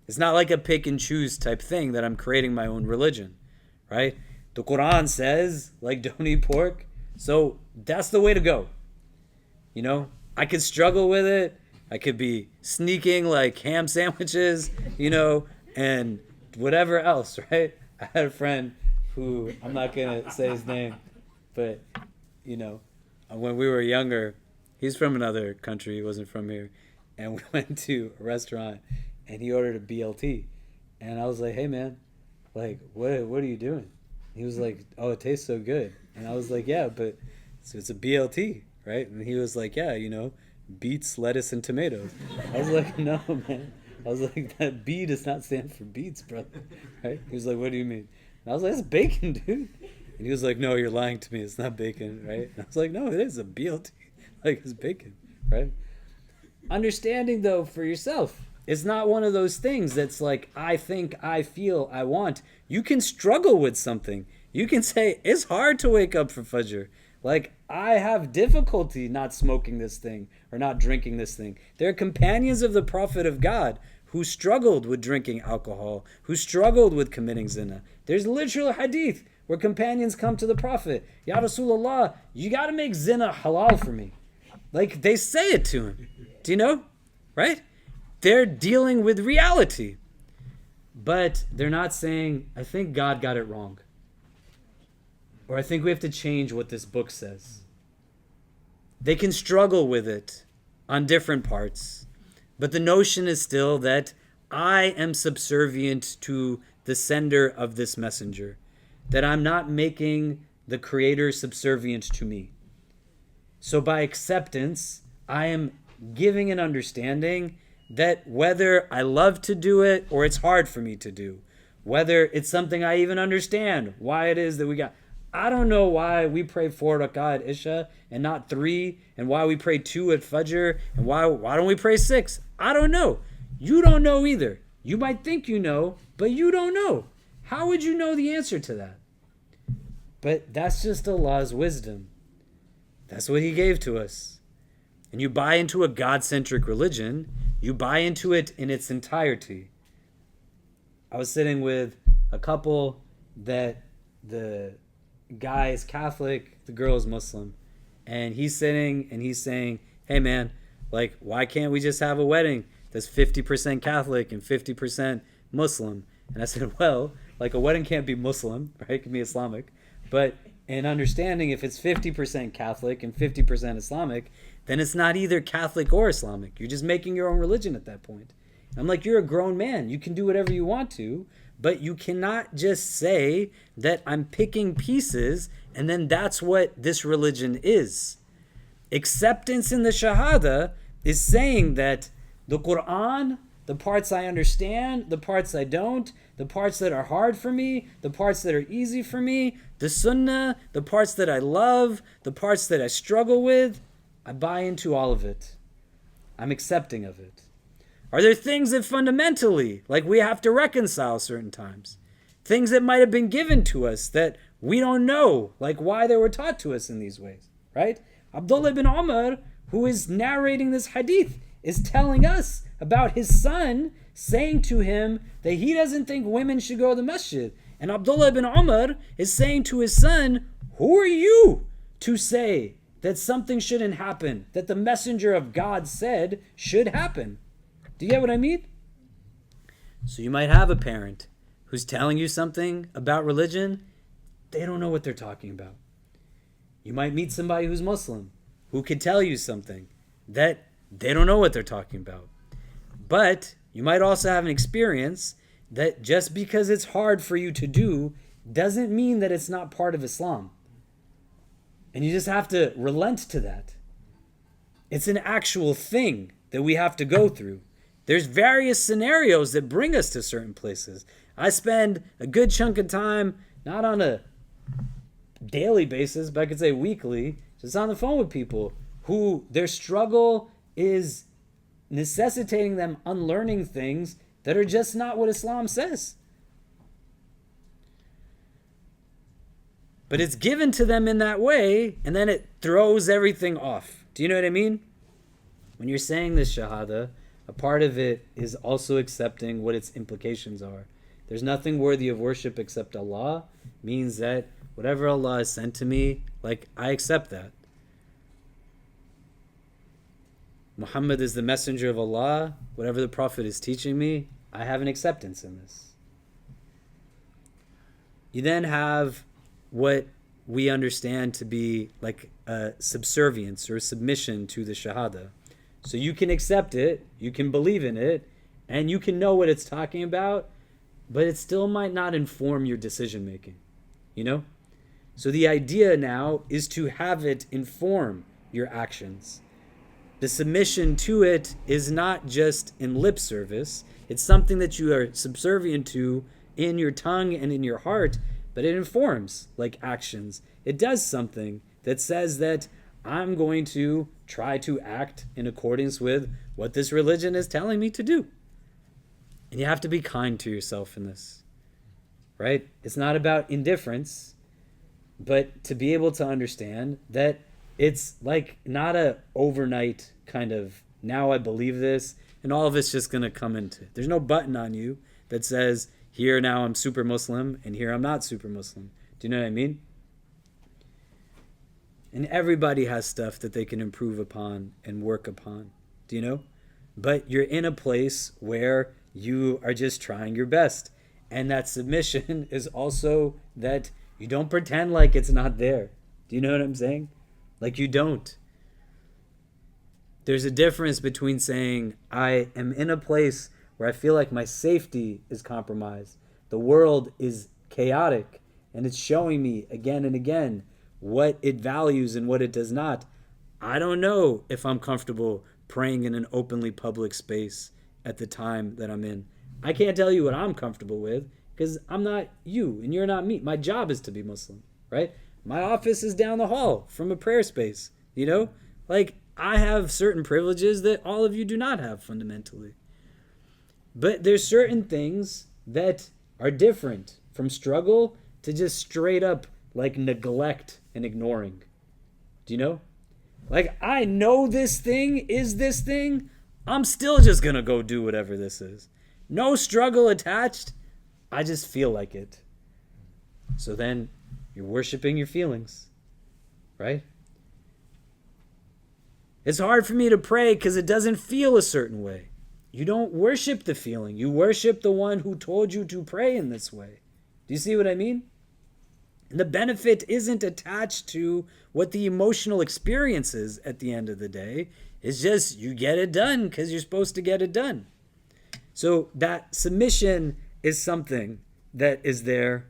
It's not like a pick and choose type thing that I'm creating my own religion, right? The Quran says, like, don't eat pork, so that's the way to go. You know, I could struggle with it. I could be sneaking like ham sandwiches, you know, and whatever else, right? I had a friend who, I'm not going to say his name, but, you know, when we were younger, he's from another country, he wasn't from here, and we went to a restaurant, and he ordered a BLT, and I was like, hey, man, like, what are you doing? He was like, oh, it tastes so good. And I was like, yeah, but it's a BLT, right? And he was like, yeah, you know, beets, lettuce, and tomatoes. I was like, no, man. I was like, that B does not stand for beets, brother. Right? He was like, what do you mean? And I was like, it's bacon, dude. And he was like, no, you're lying to me. It's not bacon, right? And I was like, no, it is a BLT. Like, it's bacon, right? Understanding, though, for yourself. It's not one of those things that's like, I think, I feel, I want. You can struggle with something. You can say, it's hard to wake up for Fajr. Like, I have difficulty not smoking this thing or not drinking this thing. There are companions of the Prophet of God who struggled with drinking alcohol, who struggled with committing zina. There's literal hadith where companions come to the Prophet. Ya Rasulullah, you got to make zina halal for me. Like, they say it to him. Do you know? Right? They're dealing with reality. But they're not saying, I think God got it wrong. Or I think we have to change what this book says. They can struggle with it on different parts. But the notion is still that I am subservient to the sender of this messenger. That I'm not making the Creator subservient to me. So by acceptance, I am giving an understanding that whether I love to do it or it's hard for me to do, whether it's something I even understand why it is that we got... I don't know why we pray 4 rak'ah at Isha and not 3, and why we pray 2 at Fajr, and why don't we pray 6? I don't know. You don't know either. You might think you know, but you don't know. How would you know the answer to that? But that's just Allah's wisdom. That's what He gave to us. And you buy into a God-centric religion, you buy into it in its entirety. I was sitting with a couple that the guy is Catholic, the girl is Muslim. And he's sitting and he's saying, hey man, like, why can't we just have a wedding that's 50% Catholic and 50% Muslim? And I said, well, like, a wedding can't be Muslim, right? It can be Islamic. But in understanding, if it's 50% Catholic and 50% Islamic, then it's not either Catholic or Islamic. You're just making your own religion at that point. I'm like, you're a grown man. You can do whatever you want to, but you cannot just say that I'm picking pieces and then that's what this religion is. Acceptance in the Shahada is saying that the Quran, the parts I understand, the parts I don't, the parts that are hard for me, the parts that are easy for me, the Sunnah, the parts that I love, the parts that I struggle with, I buy into all of it. I'm accepting of it. Are there things that fundamentally, like, we have to reconcile certain times? Things that might have been given to us that we don't know like why they were taught to us in these ways, right? Abdullah ibn Umar, who is narrating this hadith, is telling us about his son saying to him that he doesn't think women should go to the masjid. And Abdullah ibn Umar is saying to his son, who are you to say that something shouldn't happen, that the messenger of God said should happen? Do you get what I mean? So you might have a parent who's telling you something about religion, they don't know what they're talking about. You might meet somebody who's Muslim who could tell you something that they don't know what they're talking about. But you might also have an experience that just because it's hard for you to do doesn't mean that it's not part of Islam. And you just have to relent to that. It's an actual thing that we have to go through. There's various scenarios that bring us to certain places. I spend a good chunk of time, not on a daily basis, but I could say weekly, just on the phone with people who their struggle is necessitating them unlearning things that are just not what Islam says. But it's given to them in that way, and then it throws everything off. Do you know what I mean? When you're saying this shahada, a part of it is also accepting what its implications are. There's nothing worthy of worship except Allah, means that whatever Allah has sent to me, like, I accept that. Muhammad is the messenger of Allah. Whatever the Prophet is teaching me, I have an acceptance in this. You then have what we understand to be like a subservience or a submission to the Shahada. So you can accept it, you can believe in it, and you can know what it's talking about, but it still might not inform your decision making. You know? So the idea now is to have it inform your actions. The submission to it is not just in lip service. It's something that you are subservient to in your tongue and in your heart, but it informs like actions. It does something that says that I'm going to try to act in accordance with what this religion is telling me to do. And you have to be kind to yourself in this, right? It's not about indifference, but to be able to understand that it's like not a overnight kind of, now I believe this, and all of it's just going to come into it. There's no button on you that says, here now I'm super Muslim, and here I'm not super Muslim. Do you know what I mean? And everybody has stuff that they can improve upon and work upon. Do you know? But you're in a place where you are just trying your best. And that submission is also that you don't pretend like it's not there. Do you know what I'm saying? Like you don't. There's a difference between saying, I am in a place where I feel like my safety is compromised. The world is chaotic, and it's showing me again and again what it values and what it does not. I don't know if I'm comfortable praying in an openly public space at the time that I'm in. I can't tell you what I'm comfortable with because I'm not you and you're not me. My job is to be Muslim, right? My office is down the hall from a prayer space, you know? Like, I have certain privileges that all of you do not have fundamentally. But there's certain things that are different from struggle to just straight up like neglect and ignoring. Do you know? Like, I know this thing is this thing. I'm still just going to go do whatever this is. No struggle attached. I just feel like it. So then you're worshiping your feelings, right? It's hard for me to pray because it doesn't feel a certain way. You don't worship the feeling. You worship the one who told you to pray in this way. Do you see what I mean? And the benefit isn't attached to what the emotional experience is at the end of the day. It's just you get it done because you're supposed to get it done. So that submission is something that is there.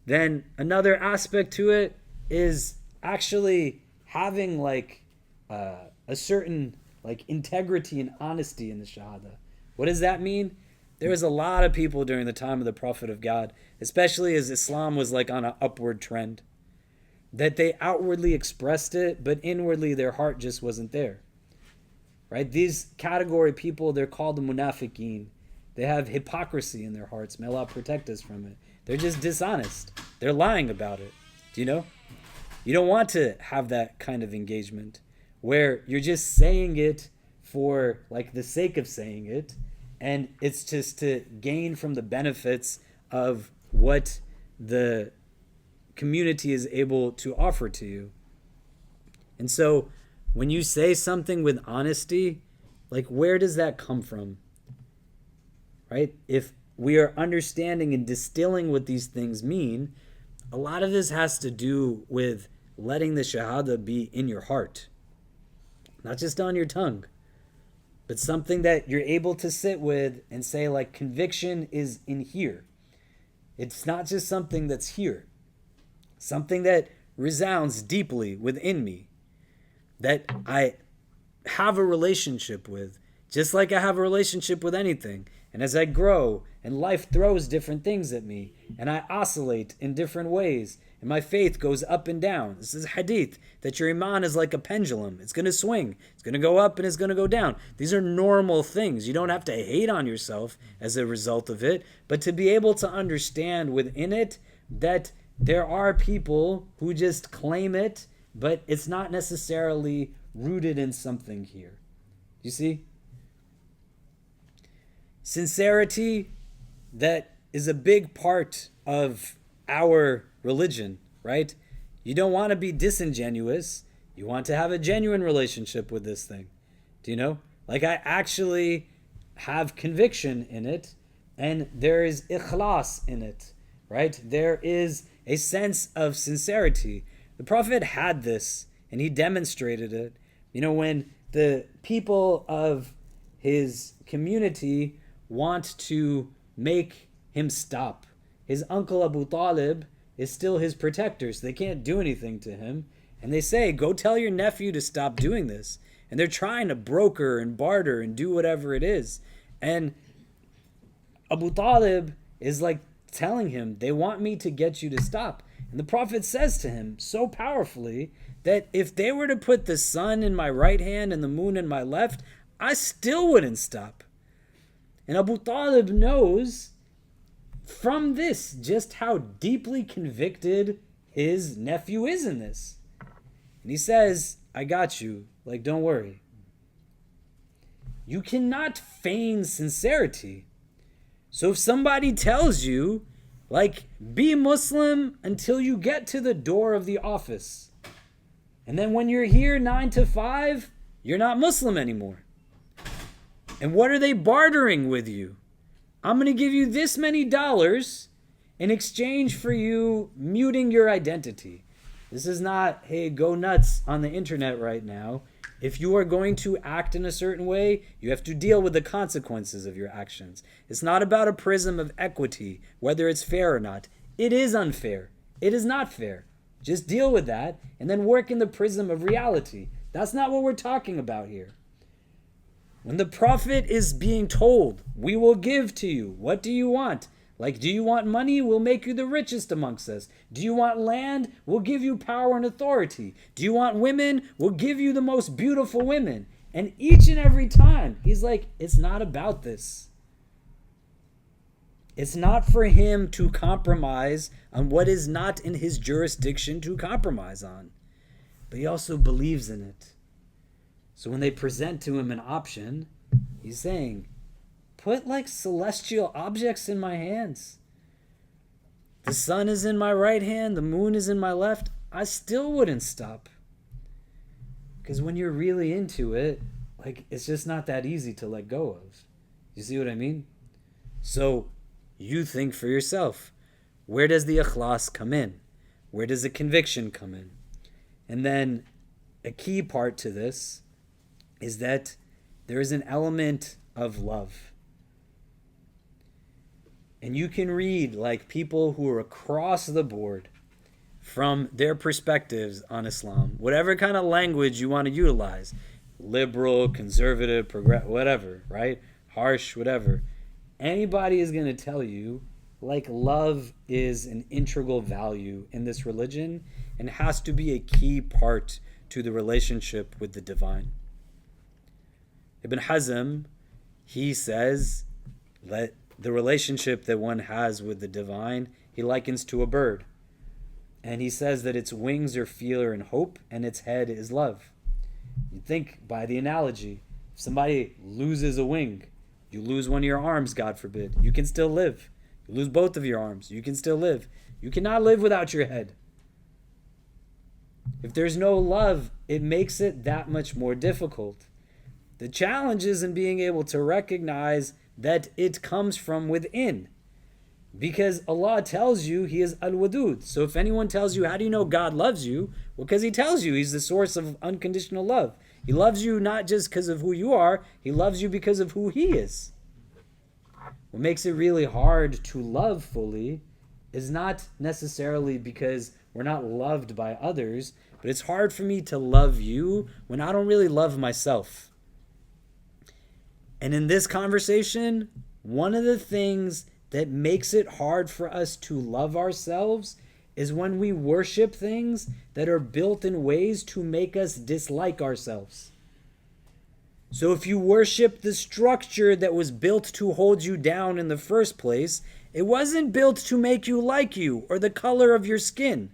Then another aspect to it is actually having like a certain like integrity and honesty in the Shahada. What does that mean? There was a lot of people during the time of the Prophet of God, especially as Islam was like on an upward trend, that they outwardly expressed it, but inwardly their heart just wasn't there. Right? These category people, they're called the munafiqeen. They have hypocrisy in their hearts. May Allah protect us from it. They're just dishonest. They're lying about it. Do you know? You don't want to have that kind of engagement where you're just saying it for like the sake of saying it, and it's just to gain from the benefits of what the community is able to offer to you. And so when you say something with honesty, like where does that come from? Right? If we are understanding and distilling what these things mean, a lot of this has to do with letting the shahada be in your heart, not just on your tongue, but something that you're able to sit with and say, like, conviction is in here. It's not just something that's here, something that resounds deeply within me, that I have a relationship with, just like I have a relationship with anything. And as I grow and life throws different things at me and I oscillate in different ways and my faith goes up and down. This is hadith, that your iman is like a pendulum. It's going to swing. It's going to go up and it's going to go down. These are normal things. You don't have to hate on yourself as a result of it, but to be able to understand within it that there are people who just claim it, but it's not necessarily rooted in something here. You see? Sincerity, that is a big part of our religion, right? You don't want to be disingenuous. You want to have a genuine relationship with this thing. Do you know? Like, I actually have conviction in it, and there is ikhlas in it, right? There is a sense of sincerity. The Prophet had this, and he demonstrated it. You know, when the people of his community want to make him stop, his uncle Abu Talib is still his protector, so they can't do anything to him. And they say, go tell your nephew to stop doing this. And they're trying to broker and barter and do whatever it is. And Abu Talib is like telling him, they want me to get you to stop. And the Prophet says to him so powerfully that if they were to put the sun in my right hand and the moon in my left, I still wouldn't stop. And Abu Talib knows from this just how deeply convicted his nephew is in this. And he says, I got you. Like, don't worry. You cannot feign sincerity. So if somebody tells you, like, be Muslim until you get to the door of the office, and then when you're here 9 to 5, you're not Muslim anymore. And what are they bartering with you? I'm going to give you this many dollars in exchange for you muting your identity. This is not, hey, go nuts on the internet right now. If you are going to act in a certain way, you have to deal with the consequences of your actions. It's not about a prism of equity, whether it's fair or not. It is unfair. It is not fair. Just deal with that and then work in the prism of reality. That's not what we're talking about here. When the Prophet is being told, we will give to you, what do you want? Like, do you want money? We'll make you the richest amongst us. Do you want land? We'll give you power and authority. Do you want women? We'll give you the most beautiful women. And each and every time, he's like, it's not about this. It's not for him to compromise on what is not in his jurisdiction to compromise on. But he also believes in it. So when they present to him an option, he's saying, put like celestial objects in my hands. The sun is in my right hand, the moon is in my left. I still wouldn't stop. Because when you're really into it, like, it's just not that easy to let go of. You see what I mean? So you think for yourself, where does the ikhlas come in? Where does the conviction come in? And then a key part to this is that there is an element of love. And you can read like people who are across the board from their perspectives on Islam, whatever kind of language you want to utilize, liberal, conservative, whatever, right? Harsh, whatever. Anybody is going to tell you like love is an integral value in this religion and has to be a key part to the relationship with the divine. Ibn Hazm, he says that the relationship that one has with the divine, he likens to a bird. And he says that its wings are fear and hope, and its head is love. You think by the analogy, if somebody loses a wing, you lose one of your arms, God forbid, you can still live. You lose both of your arms, you can still live. You cannot live without your head. If there's no love, it makes it that much more difficult. The challenge is in being able to recognize that it comes from within. Because Allah tells you He is Al-Wadud. So if anyone tells you, how do you know God loves you? Well, because He tells you He's the source of unconditional love. He loves you not just because of who you are, He loves you because of who He is. What makes it really hard to love fully is not necessarily because we're not loved by others, but it's hard for me to love you when I don't really love myself. And in this conversation, one of the things that makes it hard for us to love ourselves is when we worship things that are built in ways to make us dislike ourselves. So if you worship the structure that was built to hold you down in the first place, it wasn't built to make you like you or the color of your skin.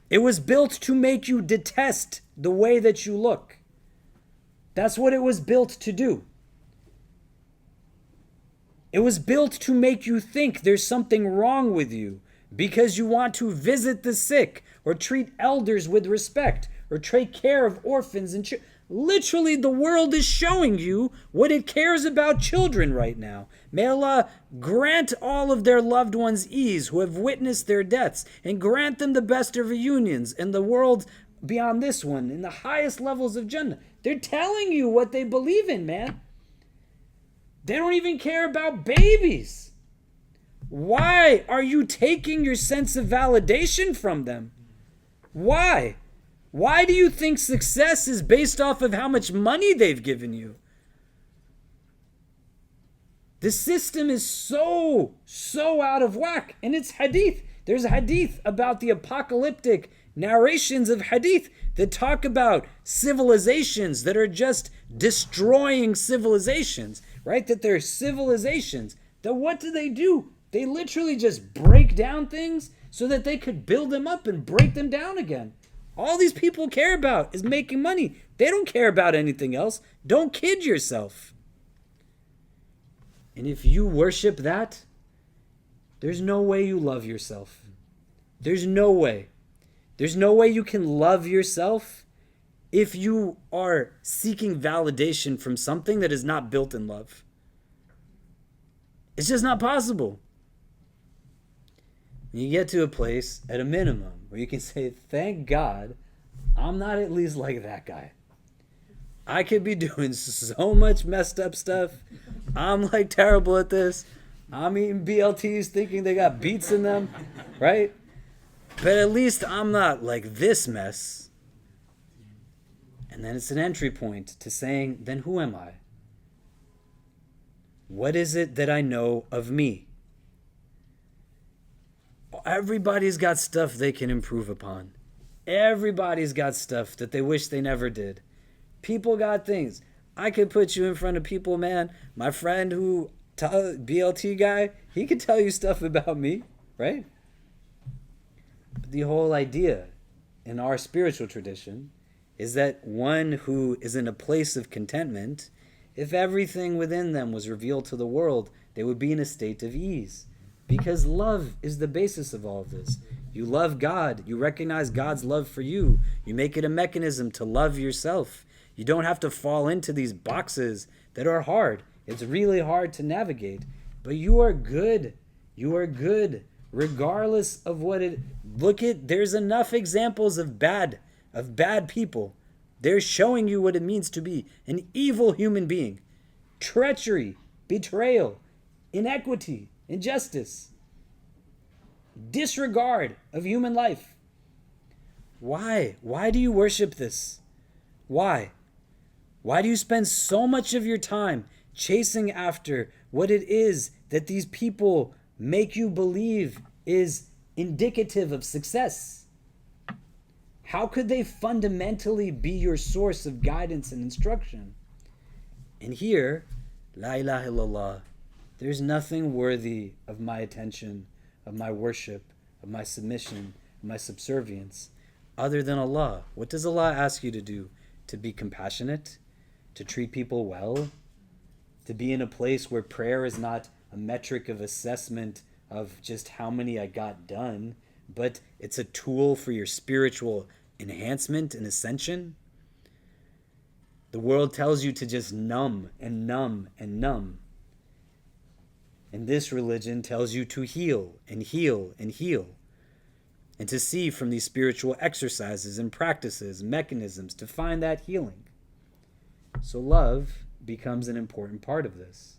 It was built to make you detest the way that you look. That's what it was built to do. It was built to make you think there's something wrong with you because you want to visit the sick or treat elders with respect or take care of orphans and children. Literally, the world is showing you what it cares about children right now. May Allah grant all of their loved ones ease who have witnessed their deaths, and grant them the best of reunions in the world beyond this one, in the highest levels of Jannah. They're telling you what they believe in, man. They don't even care about babies. Why are you taking your sense of validation from them? Why? Why do you think success is based off of how much money they've given you? The system is so out of whack. And it's hadith. There's a hadith about the apocalyptic narrations of hadith that talk about civilizations that are just destroying civilizations, right? That they're civilizations. That what do? They literally just break down things so that they could build them up and break them down again. All these people care about is making money. They don't care about anything else. Don't kid yourself. And if you worship that, there's no way you love yourself. There's no way. There's no way you can love yourself if you are seeking validation from something that is not built in love. It's just not possible. You get to a place, at a minimum, where you can say, thank God, I'm not at least like that guy. I could be doing so much messed up stuff. I'm like terrible at this. I'm eating BLTs thinking they got beets in them, right? But at least I'm not like this mess. And then it's an entry point to saying, then who am I? What is it that I know of me? Everybody's got stuff they can improve upon. Everybody's got stuff that they wish they never did. People got things. I could put you in front of people, man. My friend who, BLT guy, he could tell you stuff about me, right? But the whole idea in our spiritual tradition is that one who is in a place of contentment, if everything within them was revealed to the world, they would be in a state of ease. Because love is the basis of all of this. You love God. You recognize God's love for you. You make it a mechanism to love yourself. You don't have to fall into these boxes that are hard. It's really hard to navigate. But you are good. You are good. Regardless of what it... there's enough examples of bad people. They're showing you what it means to be an evil human being. Treachery, betrayal, inequity, injustice, disregard of human life. Why? Why do you worship this? Why? Why do you spend so much of your time chasing after what it is that these people make you believe is indicative of success? How could they fundamentally be your source of guidance and instruction? And here, La ilaha illallah, there's nothing worthy of my attention, of my worship, of my submission, my subservience, other than Allah? What does Allah ask you to do? To be compassionate? To treat people well? To be in a place where prayer is not a metric of assessment of just how many I got done, but it's a tool for your spiritual enhancement and ascension? The world tells you to just numb and numb and numb. And this religion tells you to heal and heal and heal. And to see from these spiritual exercises and practices, mechanisms to find that healing. So love becomes an important part of this.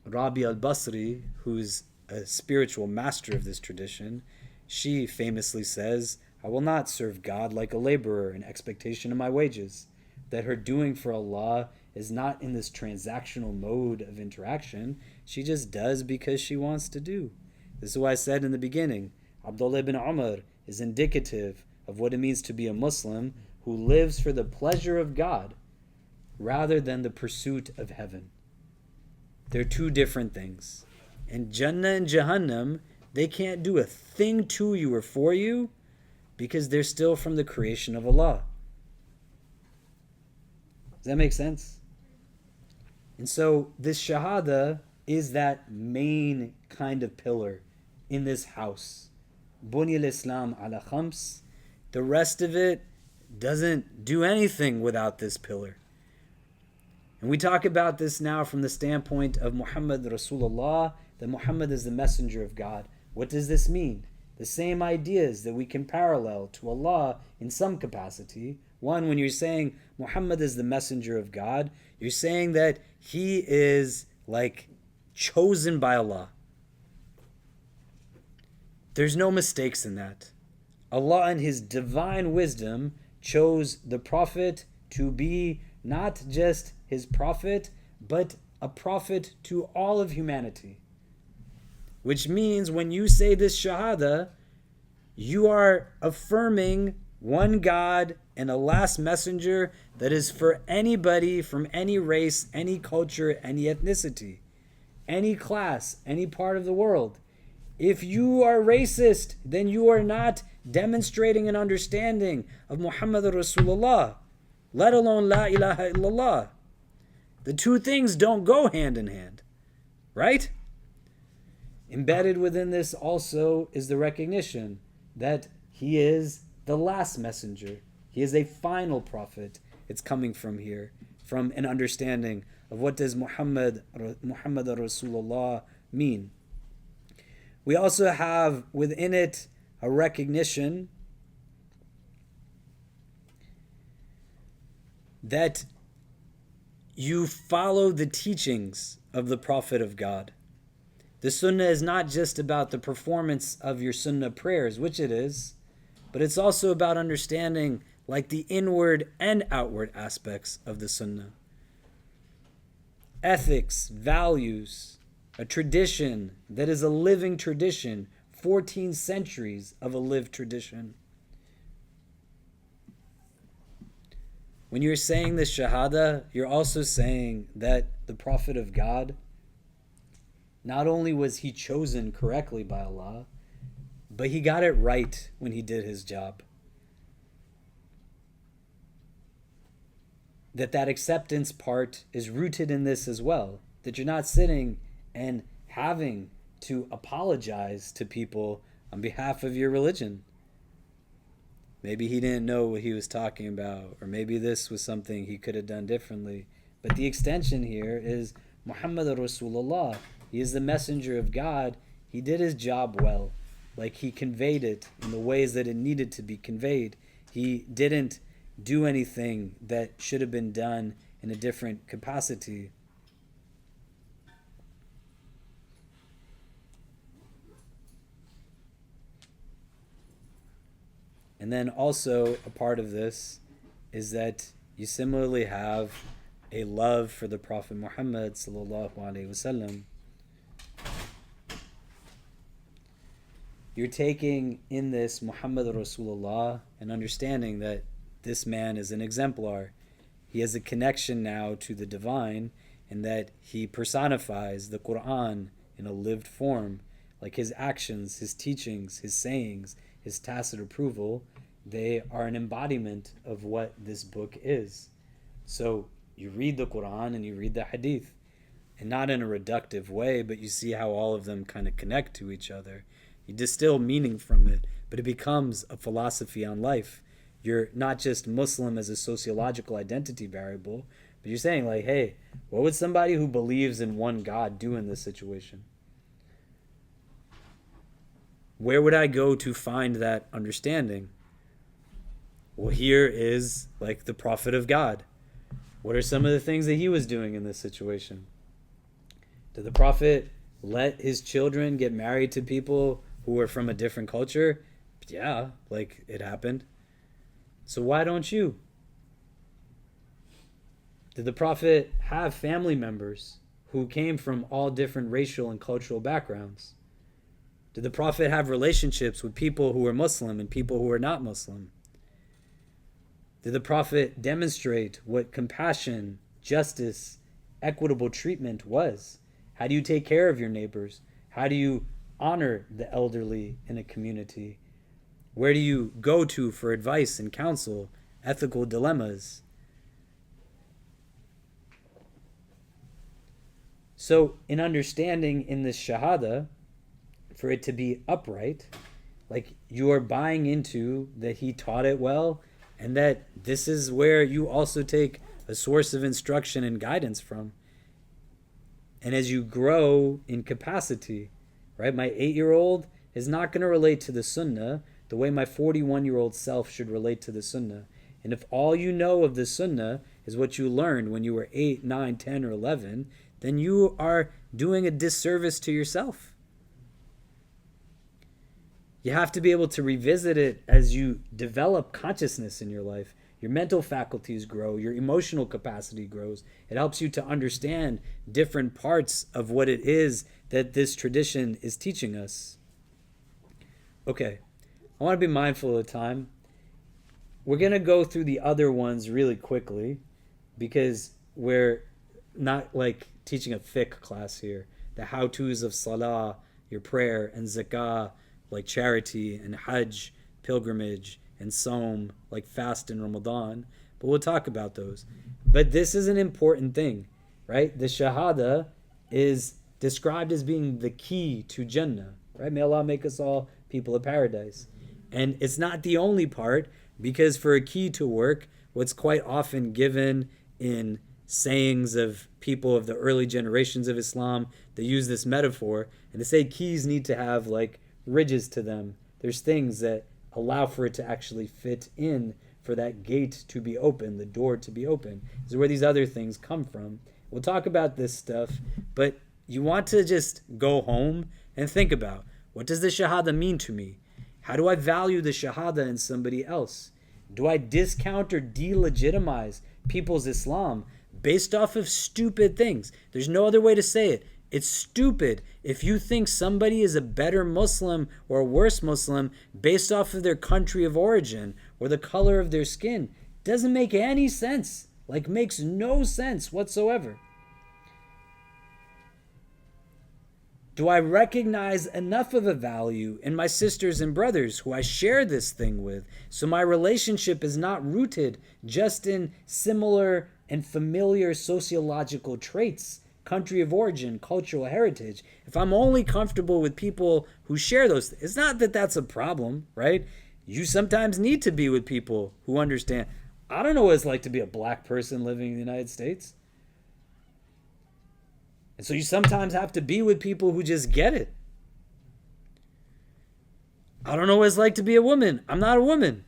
Rabi al-Basri, who's a spiritual master of this tradition, she famously says, I will not serve God like a laborer in expectation of my wages. That her doing for Allah is not in this transactional mode of interaction. She just does because she wants to do. This is why I said in the beginning, Abdullah ibn Umar is indicative of what it means to be a Muslim who lives for the pleasure of God rather than the pursuit of heaven. They're two different things. And Jannah and Jahannam, they can't do a thing to you or for you because they're still from the creation of Allah. Does that make sense? And so this Shahada is that main kind of pillar in this house. Buny al-Islam ala khams. The rest of it doesn't do anything without this pillar. And we talk about this now from the standpoint of Muhammad Rasulullah, that Muhammad is the messenger of God. What does this mean? The same ideas that we can parallel to Allah in some capacity. One, when you're saying Muhammad is the messenger of God, you're saying that he is like chosen by Allah. There's no mistakes in that. Allah in his divine wisdom chose the prophet to be not just his prophet, but a prophet to all of humanity. Which means when you say this Shahada, you are affirming one God and a last messenger that is for anybody from any race, any culture, any ethnicity, any class, any part of the world. If you are racist, then you are not demonstrating an understanding of Muhammad Rasulullah, let alone La ilaha illallah. The two things don't go hand in hand, right? Embedded within this also is the recognition that he is the last messenger. He is a final prophet. It's coming from here, from an understanding of what does Muhammad Rasulullah mean. We also have within it a recognition that you follow the teachings of the Prophet of God. The Sunnah is not just about the performance of your Sunnah prayers, which it is, but it's also about understanding like the inward and outward aspects of the Sunnah. Ethics, values, a tradition that is a living tradition, 14 centuries of a lived tradition. When you're saying this Shahada, you're also saying that the Prophet of God, not only was he chosen correctly by Allah, but he got it right when he did his job. That acceptance part is rooted in this as well. That you're not sitting and having to apologize to people on behalf of your religion. Maybe he didn't know what he was talking about, or maybe this was something he could have done differently. But the extension here is Muhammad Rasulullah. He is the messenger of God. He did his job well. Like he conveyed it in the ways that it needed to be conveyed. He didn't do anything that should have been done in a different capacity. And then also a part of this is that you similarly have a love for the Prophet Muhammad sallallahu alaihi wasallam. You're taking in this Muhammad Rasulullah and understanding that this man is an exemplar. He has a connection now to the divine, and that he personifies the Quran in a lived form, like his actions, his teachings, his sayings, his tacit approval, they are an embodiment of what this book is. So you read the Quran and you read the Hadith, and not in a reductive way, but you see how all of them kind of connect to each other. You distill meaning from it, but it becomes a philosophy on life. You're not just Muslim as a sociological identity variable, but you're saying like, hey, what would somebody who believes in one God do in this situation? Where would I go to find that understanding? Well, here is like the prophet of God. What are some of the things that he was doing in this situation? Did the prophet let his children get married to people who were from a different culture? Yeah, like it happened. So why don't you? Did the prophet have family members who came from all different racial and cultural backgrounds? Did the prophet have relationships with people who were Muslim and people who were not Muslim? Did the prophet demonstrate what compassion, justice, equitable treatment was? How do you take care of your neighbors? How do you honor the elderly in a community? Where do you go to for advice and counsel, ethical dilemmas? So in understanding in this shahada, for it to be upright, like you are buying into that he taught it well, and that this is where you also take a source of instruction and guidance from. And as you grow in capacity, right? My 8-year-old is not going to relate to the sunnah the way my 41-year-old self should relate to the sunnah. And if all you know of the sunnah is what you learned when you were 8, 9, 10, or 11, then you are doing a disservice to yourself. You have to be able to revisit it as you develop consciousness in your life. Your mental faculties grow, your emotional capacity grows. It helps you to understand different parts of what it is that this tradition is teaching us. Okay, I want to be mindful of time. We're going to go through the other ones really quickly because we're not like teaching a fiqh class here. The how-tos of salah, your prayer, and zakah, like charity, and hajj, pilgrimage, and Saum, like fast in Ramadan. But we'll talk about those. But this is an important thing, right? The shahada is described as being the key to Jannah, right? May Allah make us all people of paradise. And it's not the only part, because for a key to work, what's quite often given in sayings of people of the early generations of Islam, they use this metaphor, and they say keys need to have like ridges to them. There's things that allow for it to actually fit in, for that gate to be open, the door to be open. This is where these other things come from. We'll talk about this stuff, but you want to just go home and think about, what does the shahada mean to me? How do I value the shahada in somebody else? Do I discount or delegitimize people's Islam based off of stupid things? There's no other way to say it. It's stupid if you think somebody is a better Muslim or a worse Muslim based off of their country of origin or the color of their skin. Doesn't make any sense. Like, makes no sense whatsoever. Do I recognize enough of a value in my sisters and brothers who I share this thing with, so my relationship is not rooted just in similar and familiar sociological traits, country of origin, cultural heritage? If I'm only comfortable with people who share those things, it's not that that's a problem, right? You sometimes need to be with people who understand. I don't know what it's like to be a black person living in the United States. And so you sometimes have to be with people who just get it. I don't know what it's like to be a woman. I'm not a woman.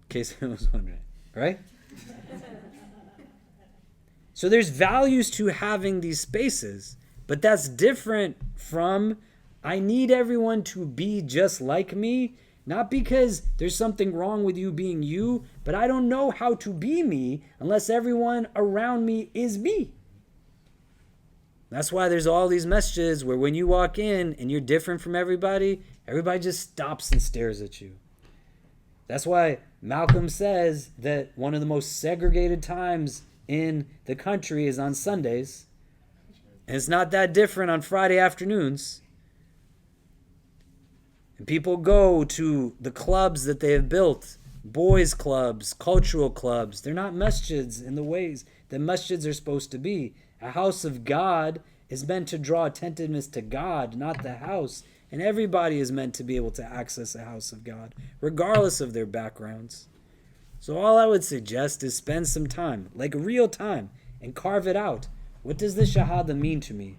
In case anyone was wondering, right? So there's values to having these spaces, but that's different from I need everyone to be just like me, not because there's something wrong with you being you, but I don't know how to be me unless everyone around me is me. That's why there's all these messages where when you walk in and you're different from everybody, everybody just stops and stares at you. That's why Malcolm says that one of the most segregated times in the country is on Sundays, and it's not that different on Friday afternoons. And people go to the clubs that they have built, boys' clubs, cultural clubs. They're not masjids in the ways that masjids are supposed to be. A house of God is meant to draw attentiveness to God, not the house. And everybody is meant to be able to access a house of God, regardless of their backgrounds. So all I would suggest is spend some time, like real time, and carve it out. What does the Shahada mean to me?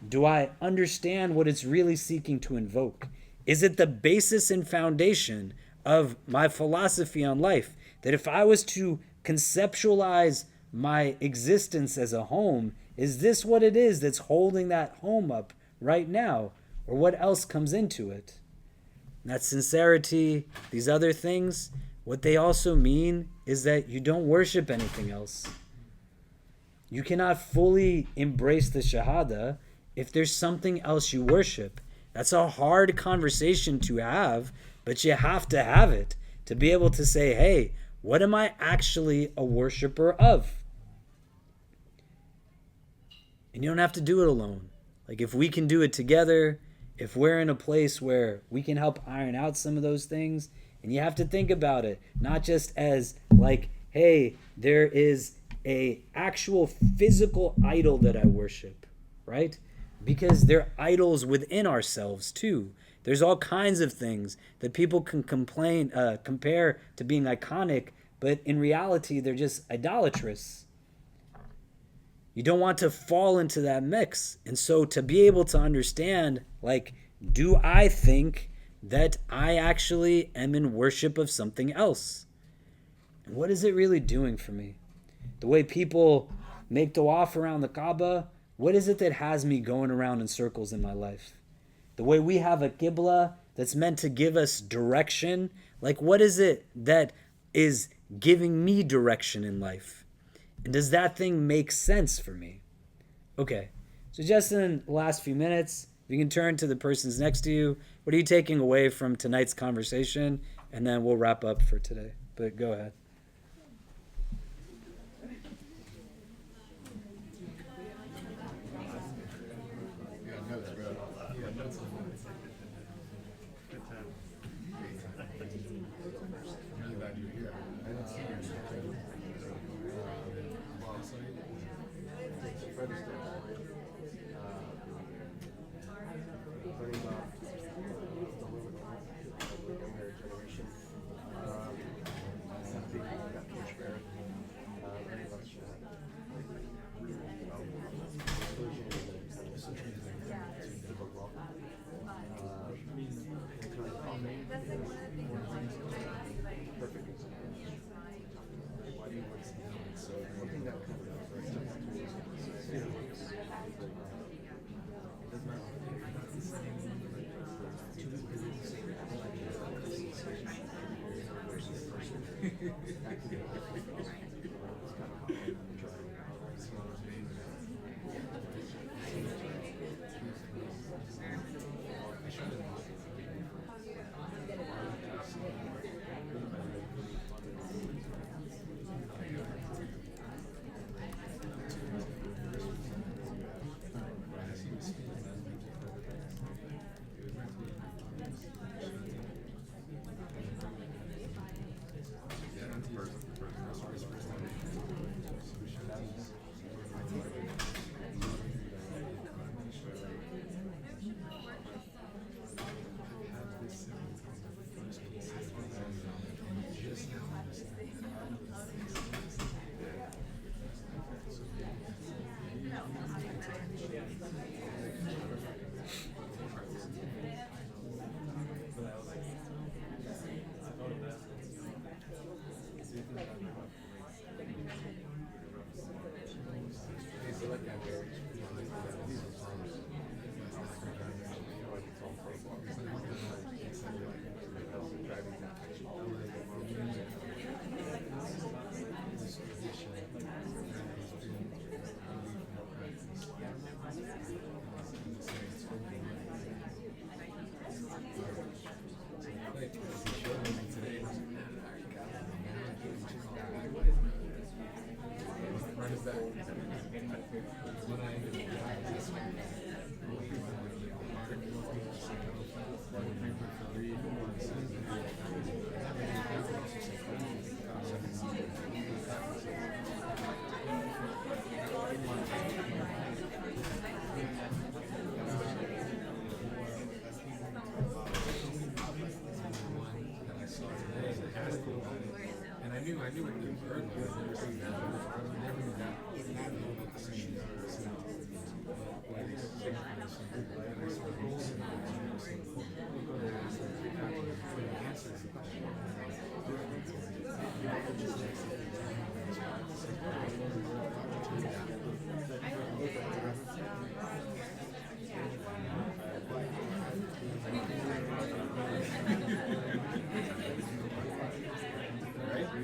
Do I understand what it's really seeking to invoke? Is it the basis and foundation of my philosophy on life? That if I was to conceptualize my existence as a home, is this what it is that's holding that home up right now? Or what else comes into it? That sincerity, these other things, what they also mean is that you don't worship anything else. You cannot fully embrace the Shahada if there's something else you worship. That's a hard conversation to have, but you have to have it to be able to say, hey, what am I actually a worshiper of? And you don't have to do it alone. Like if we can do it together, if we're in a place where we can help iron out some of those things, and you have to think about it, not just as like, hey, there is a actual physical idol that I worship, right? Because they're idols within ourselves too. There's all kinds of things that people can compare to being iconic, but in reality, they're just idolatrous. You don't want to fall into that mix. And so to be able to understand, like, do I think that I actually am in worship of something else? And what is it really doing for me? The way people make tawaf around the Kaaba, what is it that has me going around in circles in my life? The way we have a qibla that's meant to give us direction, like what is it that is giving me direction in life? And does that thing make sense for me? Okay, so just in the last few minutes, if you can turn to the persons next to you, what are you taking away from tonight's conversation? And then we'll wrap up for today. But go ahead.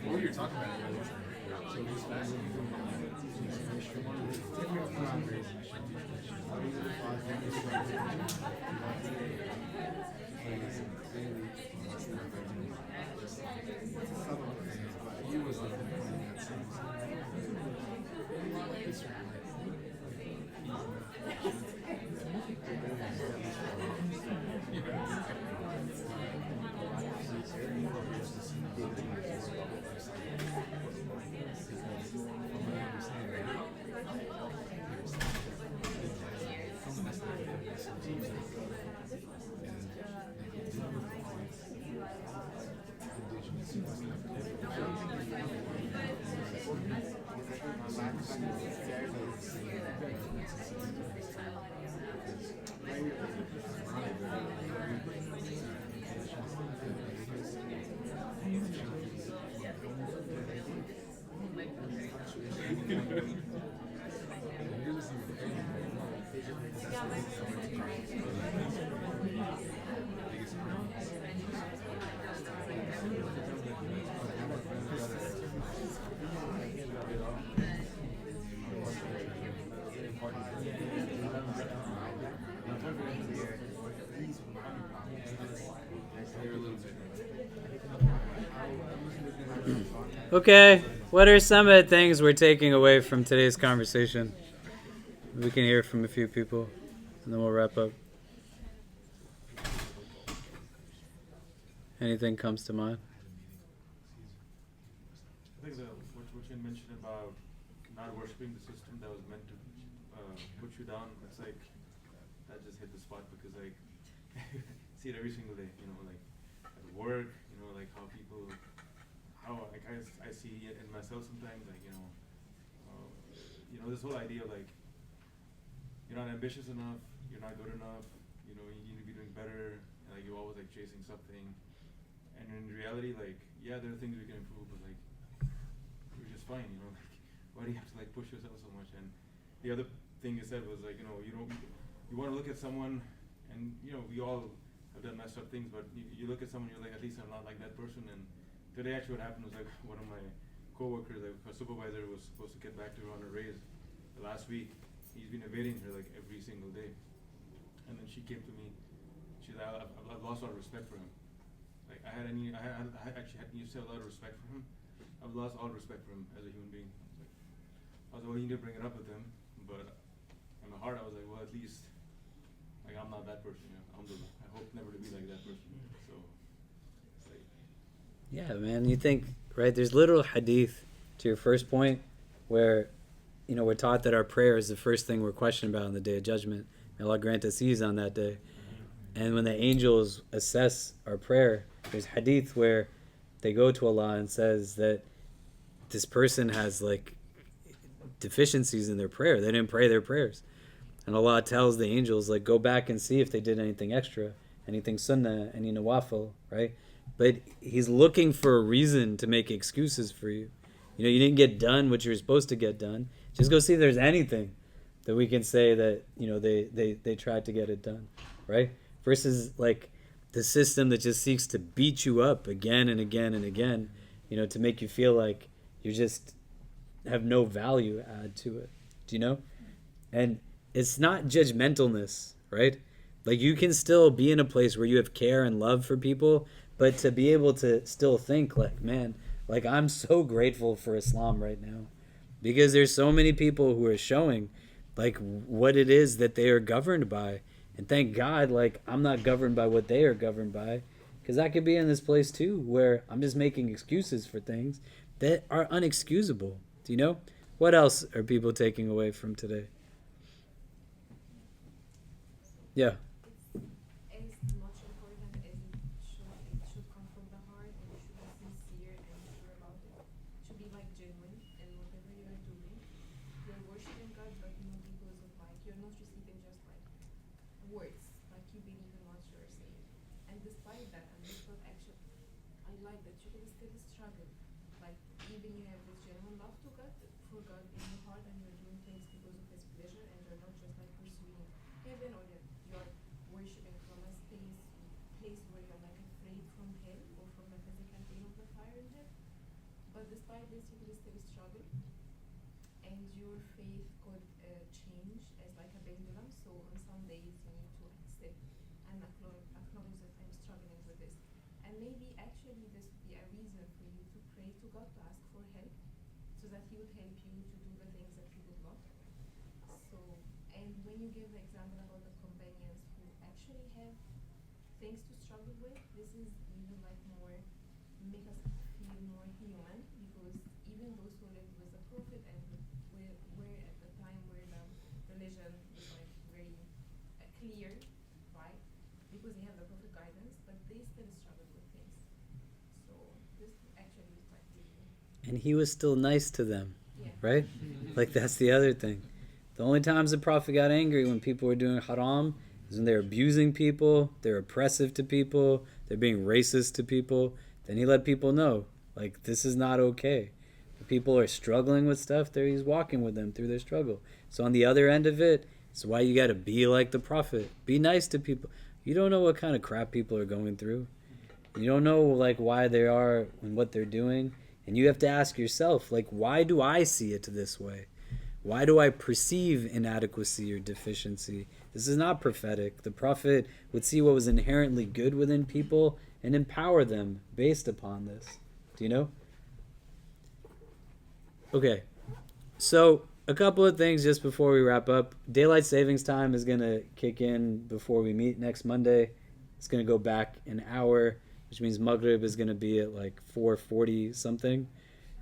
What you're talking about earlier. So it was fascinating. He was the Okay, what are some of the things we're taking away from today's conversation? We can hear from a few people, and then we'll wrap up. Anything comes to mind? I think what you mentioned about not worshiping the system that was meant to put you down, it's like, that just hit the spot because like, see it every single day, you know, like at work, you know, like how people, like I see it in myself sometimes, like, you know, this whole idea of like, you're not ambitious enough, you're not good enough, you know, you need to be doing better, like you're always like chasing something. And in reality, like, yeah, there are things we can improve, but like, we're just fine, you know, like, why do you have to like push yourself so much? And the other thing you said was like, you know, you want to look at someone, and you know, we all have done messed up things, but you look at someone, you're like, at least I'm not like that person. And today actually what happened was like, one of my coworkers, like her supervisor was supposed to get back to her on a raise last week. He's been evading her like every single day. And then she came to me, she's like, I've lost all respect for him. Like I actually had used to have a lot of respect for him. I've lost all respect for him as a human being. I was like, well, you need to bring it up with him, but in my heart I was like, well, at least like I'm not that person, you know. I hope never to be like that person. So it's like, Yeah, man, you think, right, there's literal hadith to your first point where, you know, we're taught that our prayer is the first thing we're questioned about on the Day of Judgment. May Allah grant us ease on that day. And when the angels assess our prayer, there's hadith where they go to Allah and says that this person has like deficiencies in their prayer. They didn't pray their prayers. And Allah tells the angels, like, go back and see if they did anything extra, anything sunnah, any nawafil, right? But he's looking for a reason to make excuses for you. You know, you didn't get done what you're supposed to get done. Just go see if there's anything that we can say that, you know, they tried to get it done, right? Versus like the system that just seeks to beat you up again and again and again, you know, to make you feel like you just have no value add to it. Do you know? And it's not judgmentalness, right? Like you can still be in a place where you have care and love for people, but to be able to still think like, man, like I'm so grateful for Islam right now because there's so many people who are showing like what it is that they are governed by. And thank God, like I'm not governed by what they are governed by, because I could be in this place too where I'm just making excuses for things that are unexcusable. Do you know? What else are people taking away from today? Yeah. It's as much important as it should come from the heart, and you should be sincere and sure about it. It should be like genuine, and whatever you are doing, you're worshiping God, but you know because of like you're not just even just like you believe in what you're saying. And despite that, and this was actually, I like that you can still struggle. Like, even you have this genuine love to God, for God in your heart, and you're doing things because of His pleasure, and you're not just like pursuing heaven, or that you're worshiping from a place where you're like afraid from hell or from the physical pain of the fire in hell. But despite this, you will still struggle, and your faith could change as like a pendulum. So on some days you need to accept and acknowledge that I'm struggling with this. And maybe actually this would be a reason for you to pray to God to ask for help, so that He would help you to do the things that you would love. So, and when you give the example about the companions who actually have things to struggle with, this is even like more, make us feel more human, because even those who lived with the Prophet and were at the time where the religion was like very clear, right? Because they have the Prophet guidance, but they still struggled with things. So this actually is quite deep. And he was still nice to them, Yeah. right? Like, that's the other thing. The only times the Prophet got angry when people were doing haram is when they're abusing people, they're oppressive to people, they're being racist to people. Then he let people know, like, this is not okay. If people are struggling with stuff, he's walking with them through their struggle. So on the other end of it, it's why you got to be like the Prophet. Be nice to people. You don't know what kind of crap people are going through. You don't know, like, why they are and what they're doing. And you have to ask yourself, like, why do I see it this way? Why do I perceive inadequacy or deficiency? This is not prophetic. The Prophet would see what was inherently good within people and empower them based upon this. Do you know? Okay. So, a couple of things just before we wrap up. Daylight savings time is going to kick in before we meet next Monday. It's going to go back an hour, which means Maghrib is going to be at like 4:40 something,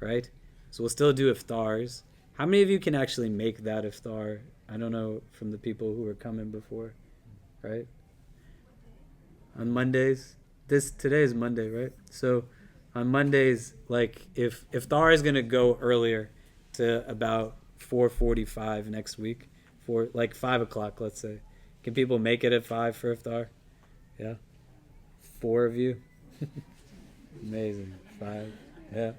right? So we'll still do iftars. How many of you can actually make that iftar? I don't know, from the people who were coming before, right? On Mondays. Today is Monday, right? So on Mondays, like, if iftar is going to go earlier to about 4:45 next week, for like 5 o'clock, let's say. Can people make it at 5 for iftar? Yeah? 4 of you? Amazing. 5. Yeah.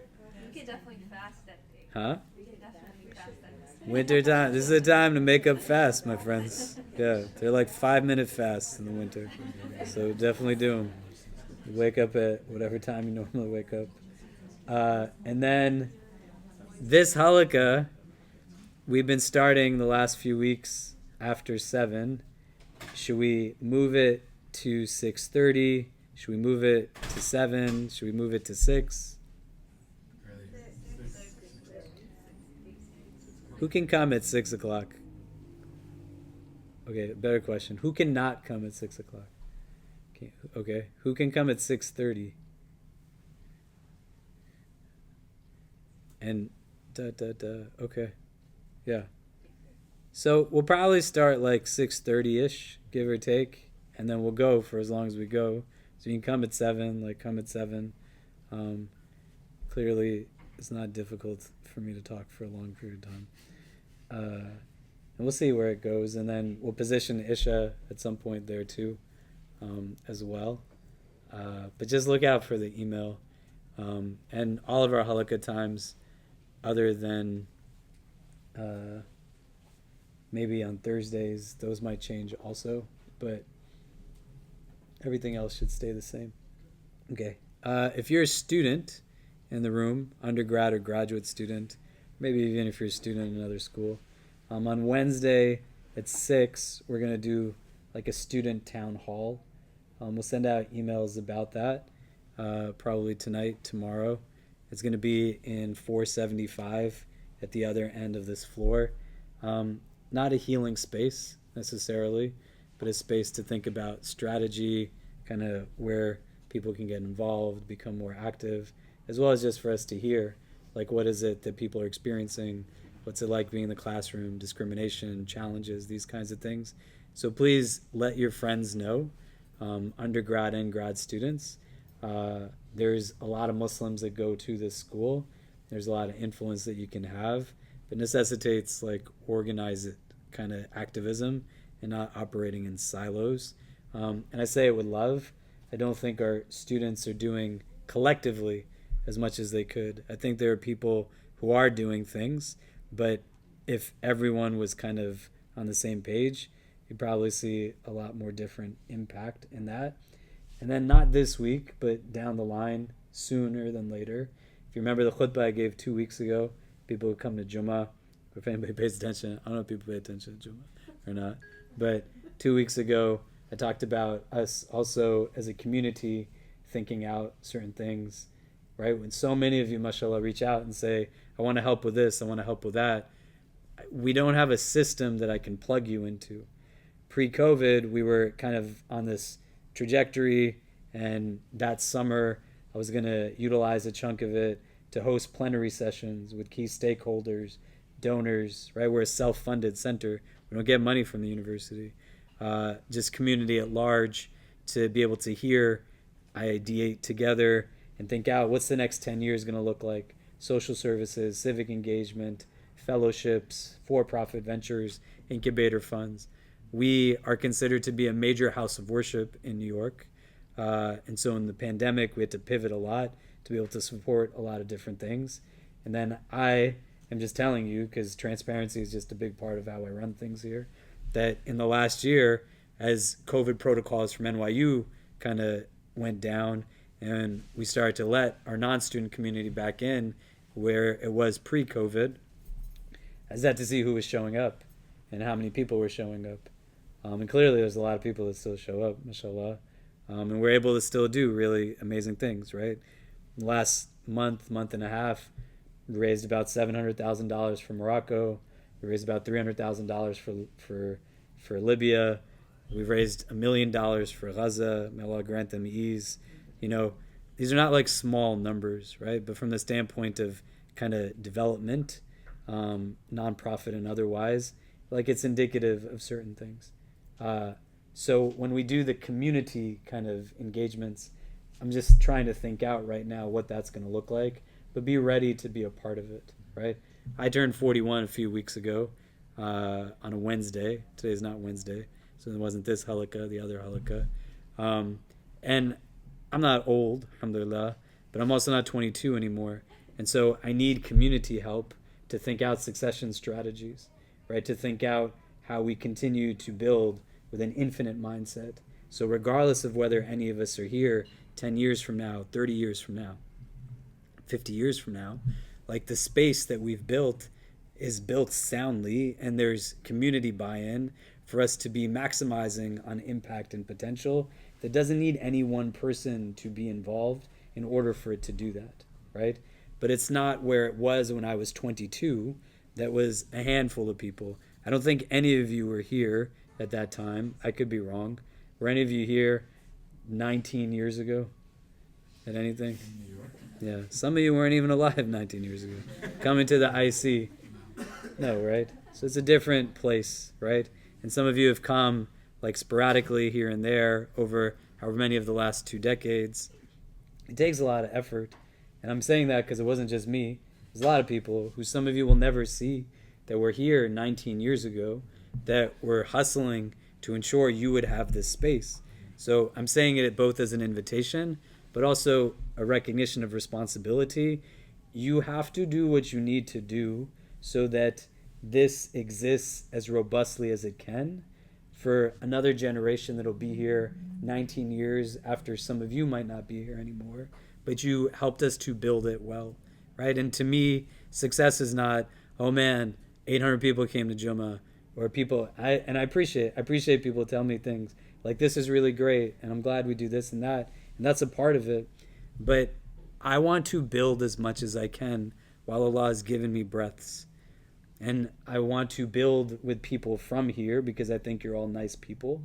We could definitely fast that day. Huh? We could definitely fast that day. Winter time. This is the time to make up fast, my friends. Yeah, they're like 5-minute fasts in the winter. So definitely do them. You wake up at whatever time you normally wake up. And then this halakha, we've been starting the last few weeks after 7. Should we move it to 6:30? Should we move it to 7? Should we move it to 6? Who can come at 6 o'clock? Okay, better question. Who cannot come at 6 o'clock? Okay. Who can come at 6:30? And okay. Yeah. So we'll probably start like 6:30-ish, give or take, and then we'll go for as long as we go. So you can come at 7, like come at 7. Clearly, it's not difficult for me to talk for a long period of time. And we'll see where it goes, and then we'll position Isha at some point there too, as well. But just look out for the email. And all of our halakha times, other than maybe on Thursdays, those might change also, but everything else should stay the same. Okay. If you're a student in the room, undergrad or graduate student, maybe even if you're a student in another school, on Wednesday at 6, we're going to do like a student town hall. We'll send out emails about that probably tonight, tomorrow. It's going to be in 475 at the other end of this floor. Not a healing space necessarily, but a space to think about strategy, kind of where people can get involved, become more active, as well as just for us to hear, like, what is it that people are experiencing? What's it like being in the classroom, discrimination, challenges, these kinds of things. So please let your friends know, undergrad and grad students. There's a lot of Muslims that go to this school. There's a lot of influence that you can have, but necessitates like organized kind of activism and not operating in silos. And I say it with love. I don't think our students are doing collectively as much as they could. I think there are people who are doing things, but if everyone was kind of on the same page, you'd probably see a lot more different impact in that. And then not this week, but down the line, sooner than later. If you remember the khutbah I gave 2 weeks ago, people who come to Jummah, if anybody pays attention, I don't know if people pay attention to Jummah or not, but 2 weeks ago, I talked about us also as a community thinking out certain things, right? When so many of you, mashallah, reach out and say, I want to help with this, I want to help with that, we don't have a system that I can plug you into. Pre-COVID, we were kind of on this trajectory, and that summer, I was going to utilize a chunk of it to host plenary sessions with key stakeholders, donors, right? We're a self-funded center. We don't get money from the university. Just community at large to be able to hear, ideate together, and think out what's the next 10 years going to look like. Social services, civic engagement, fellowships, for-profit ventures, incubator funds. We are considered to be a major house of worship in New York. And so in the pandemic, we had to pivot a lot to be able to support a lot of different things. And then I am just telling you, because transparency is just a big part of how I run things here, that in the last year, as COVID protocols from NYU kind of went down and we started to let our non-student community back in where it was pre-COVID, I just had to see who was showing up and how many people were showing up. And clearly there's a lot of people that still show up, mashallah. And we're able to still do really amazing things, right? Last month and a half, we raised about $700,000 for Morocco. We raised about $300,000 for Libya. We've raised $1 million for Gaza. May Allah grant them ease. You know, these are not like small numbers, right? But from the standpoint of kind of development, nonprofit and otherwise, like it's indicative of certain things. So when we do the community kind of engagements, I'm just trying to think out right now what that's going to look like, but be ready to be a part of it, right? I turned 41 a few weeks ago on a Wednesday. Today's not Wednesday, so it wasn't this halakha, the other halakha. And I'm not old, alhamdulillah, but I'm also not 22 anymore. And so I need community help to think out succession strategies, right? To think out how we continue to build with an infinite mindset. So regardless of whether any of us are here 10 years from now, 30 years from now, 50 years from now, like the space that we've built is built soundly, and there's community buy-in for us to be maximizing on impact and potential that doesn't need any one person to be involved in order for it to do that, right? But it's not where it was when I was 22. That was a handful of people. I don't think any of you were here at that time. I could be wrong. Were any of you here 19 years ago at anything? Yeah, some of you weren't even alive 19 years ago. Coming to the IC. No, right? So it's a different place, right? And some of you have come like sporadically here and there over however many of the last 2 decades. It takes a lot of effort. And I'm saying that because it wasn't just me. There's a lot of people who some of you will never see that were here 19 years ago that were hustling to ensure you would have this space. So I'm saying it both as an invitation, but also a recognition of responsibility. You have to do what you need to do so that this exists as robustly as it can for another generation that'll be here 19 years after some of you might not be here anymore, but you helped us to build it well, right? And to me, success is not, oh man, 800 people came to Jummah, or people, I appreciate people tell me things like this is really great, and I'm glad we do this and that's a part of it. But I want to build as much as I can while Allah has given me breaths. And I want to build with people from here because I think you're all nice people.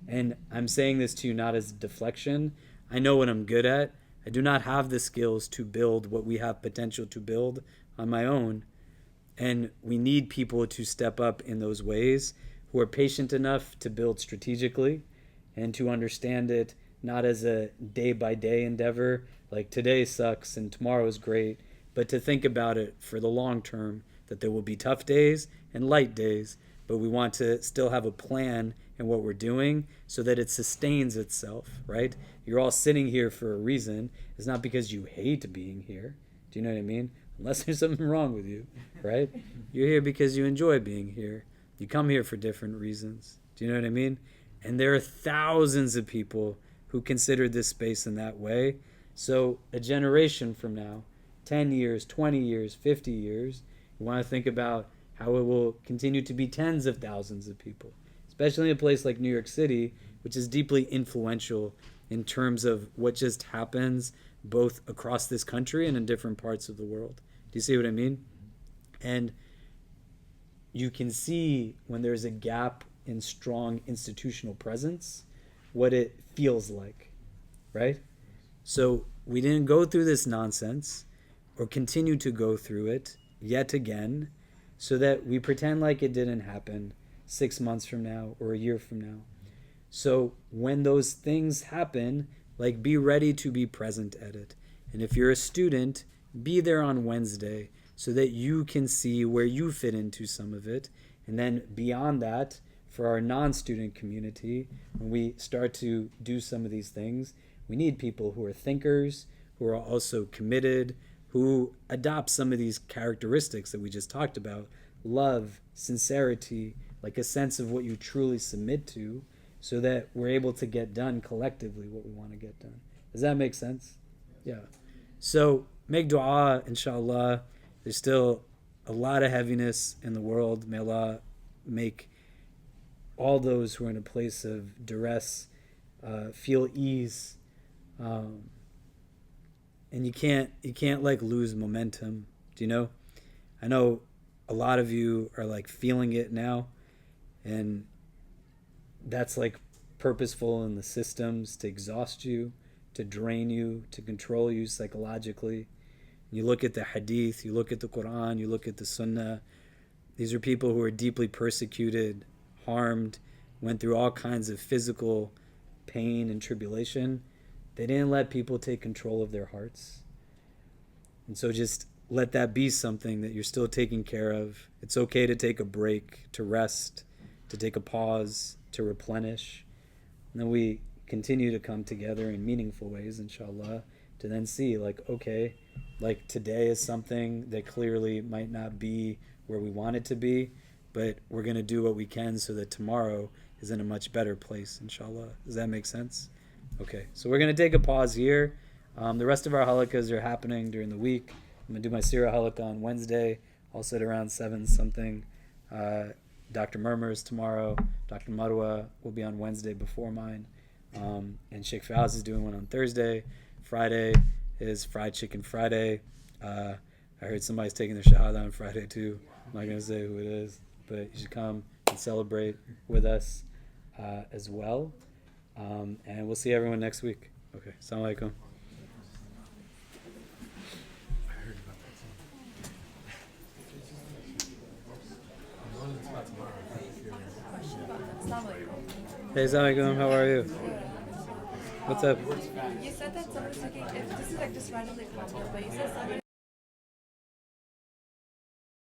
And I'm saying this to you not as deflection. I know what I'm good at. I do not have the skills to build what we have potential to build on my own. And we need people to step up in those ways who are patient enough to build strategically and to understand it not as a day-by-day endeavor, like today sucks and tomorrow is great, but to think about it for the long term, that there will be tough days and light days, but we want to still have a plan in what we're doing so that it sustains itself, right? You're all sitting here for a reason. It's not because you hate being here. Do you know what I mean? Unless there's something wrong with you, right? You're here because you enjoy being here. You come here for different reasons. Do you know what I mean? And there are thousands of people who consider this space in that way. So a generation from now, 10 years, 20 years, 50 years, you want to think about how it will continue to be tens of thousands of people, especially in a place like New York City, which is deeply influential in terms of what just happens both across this country and in different parts of the world. Do you see what I mean? And you can see when there's a gap in strong institutional presence, what it feels like, right? So we didn't go through this nonsense or continue to go through it yet again so that we pretend like it didn't happen 6 months from now or a year from now. So when those things happen, like, be ready to be present at it. And if you're a student, be there on Wednesday so that you can see where you fit into some of it. And then beyond that, for our non-student community, when we start to do some of these things, we need people who are thinkers, who are also committed, who adopt some of these characteristics that we just talked about: love, sincerity, like a sense of what you truly submit to, so that we're able to get done collectively what we want to get done. Does that make sense? Yeah. So make dua, inshallah. There's still a lot of heaviness in the world. May Allah make all those who are in a place of duress feel ease. And you can't like lose momentum. Do you know? I know a lot of you are like feeling it now, and that's like purposeful in the systems to exhaust you, to drain you, to control you psychologically. You look at the Hadith, you look at the Quran, you look at the Sunnah. These are people who are deeply persecuted, harmed, went through all kinds of physical pain and tribulation. They didn't let people take control of their hearts. And so just let that be something that you're still taking care of. It's okay to take a break, to rest, to take a pause, to replenish. And then we continue to come together in meaningful ways, inshallah, to then see, like, okay, like today is something that clearly might not be where we want it to be, but we're going to do what we can so that tomorrow is in a much better place, inshallah. Does that make sense? Okay, so we're going to take a pause here. The rest of our halakas are happening during the week. I'm going to do my Sirah halakah on Wednesday, also at around 7 something. Dr. Murmurs tomorrow. Dr. Marwa will be on Wednesday before mine. And Sheikh Fawaz is doing one on Thursday. Friday is Fried Chicken Friday. I heard somebody's taking their shahada on Friday too. I'm not going to say who it is, but you should come and celebrate with us as well. And we'll see everyone next week. Okay, assalamu alaikum. Hey, assalamu alaikum, how are you? What's up? You said that someone's looking, if this is like just randomly popular, but you said someone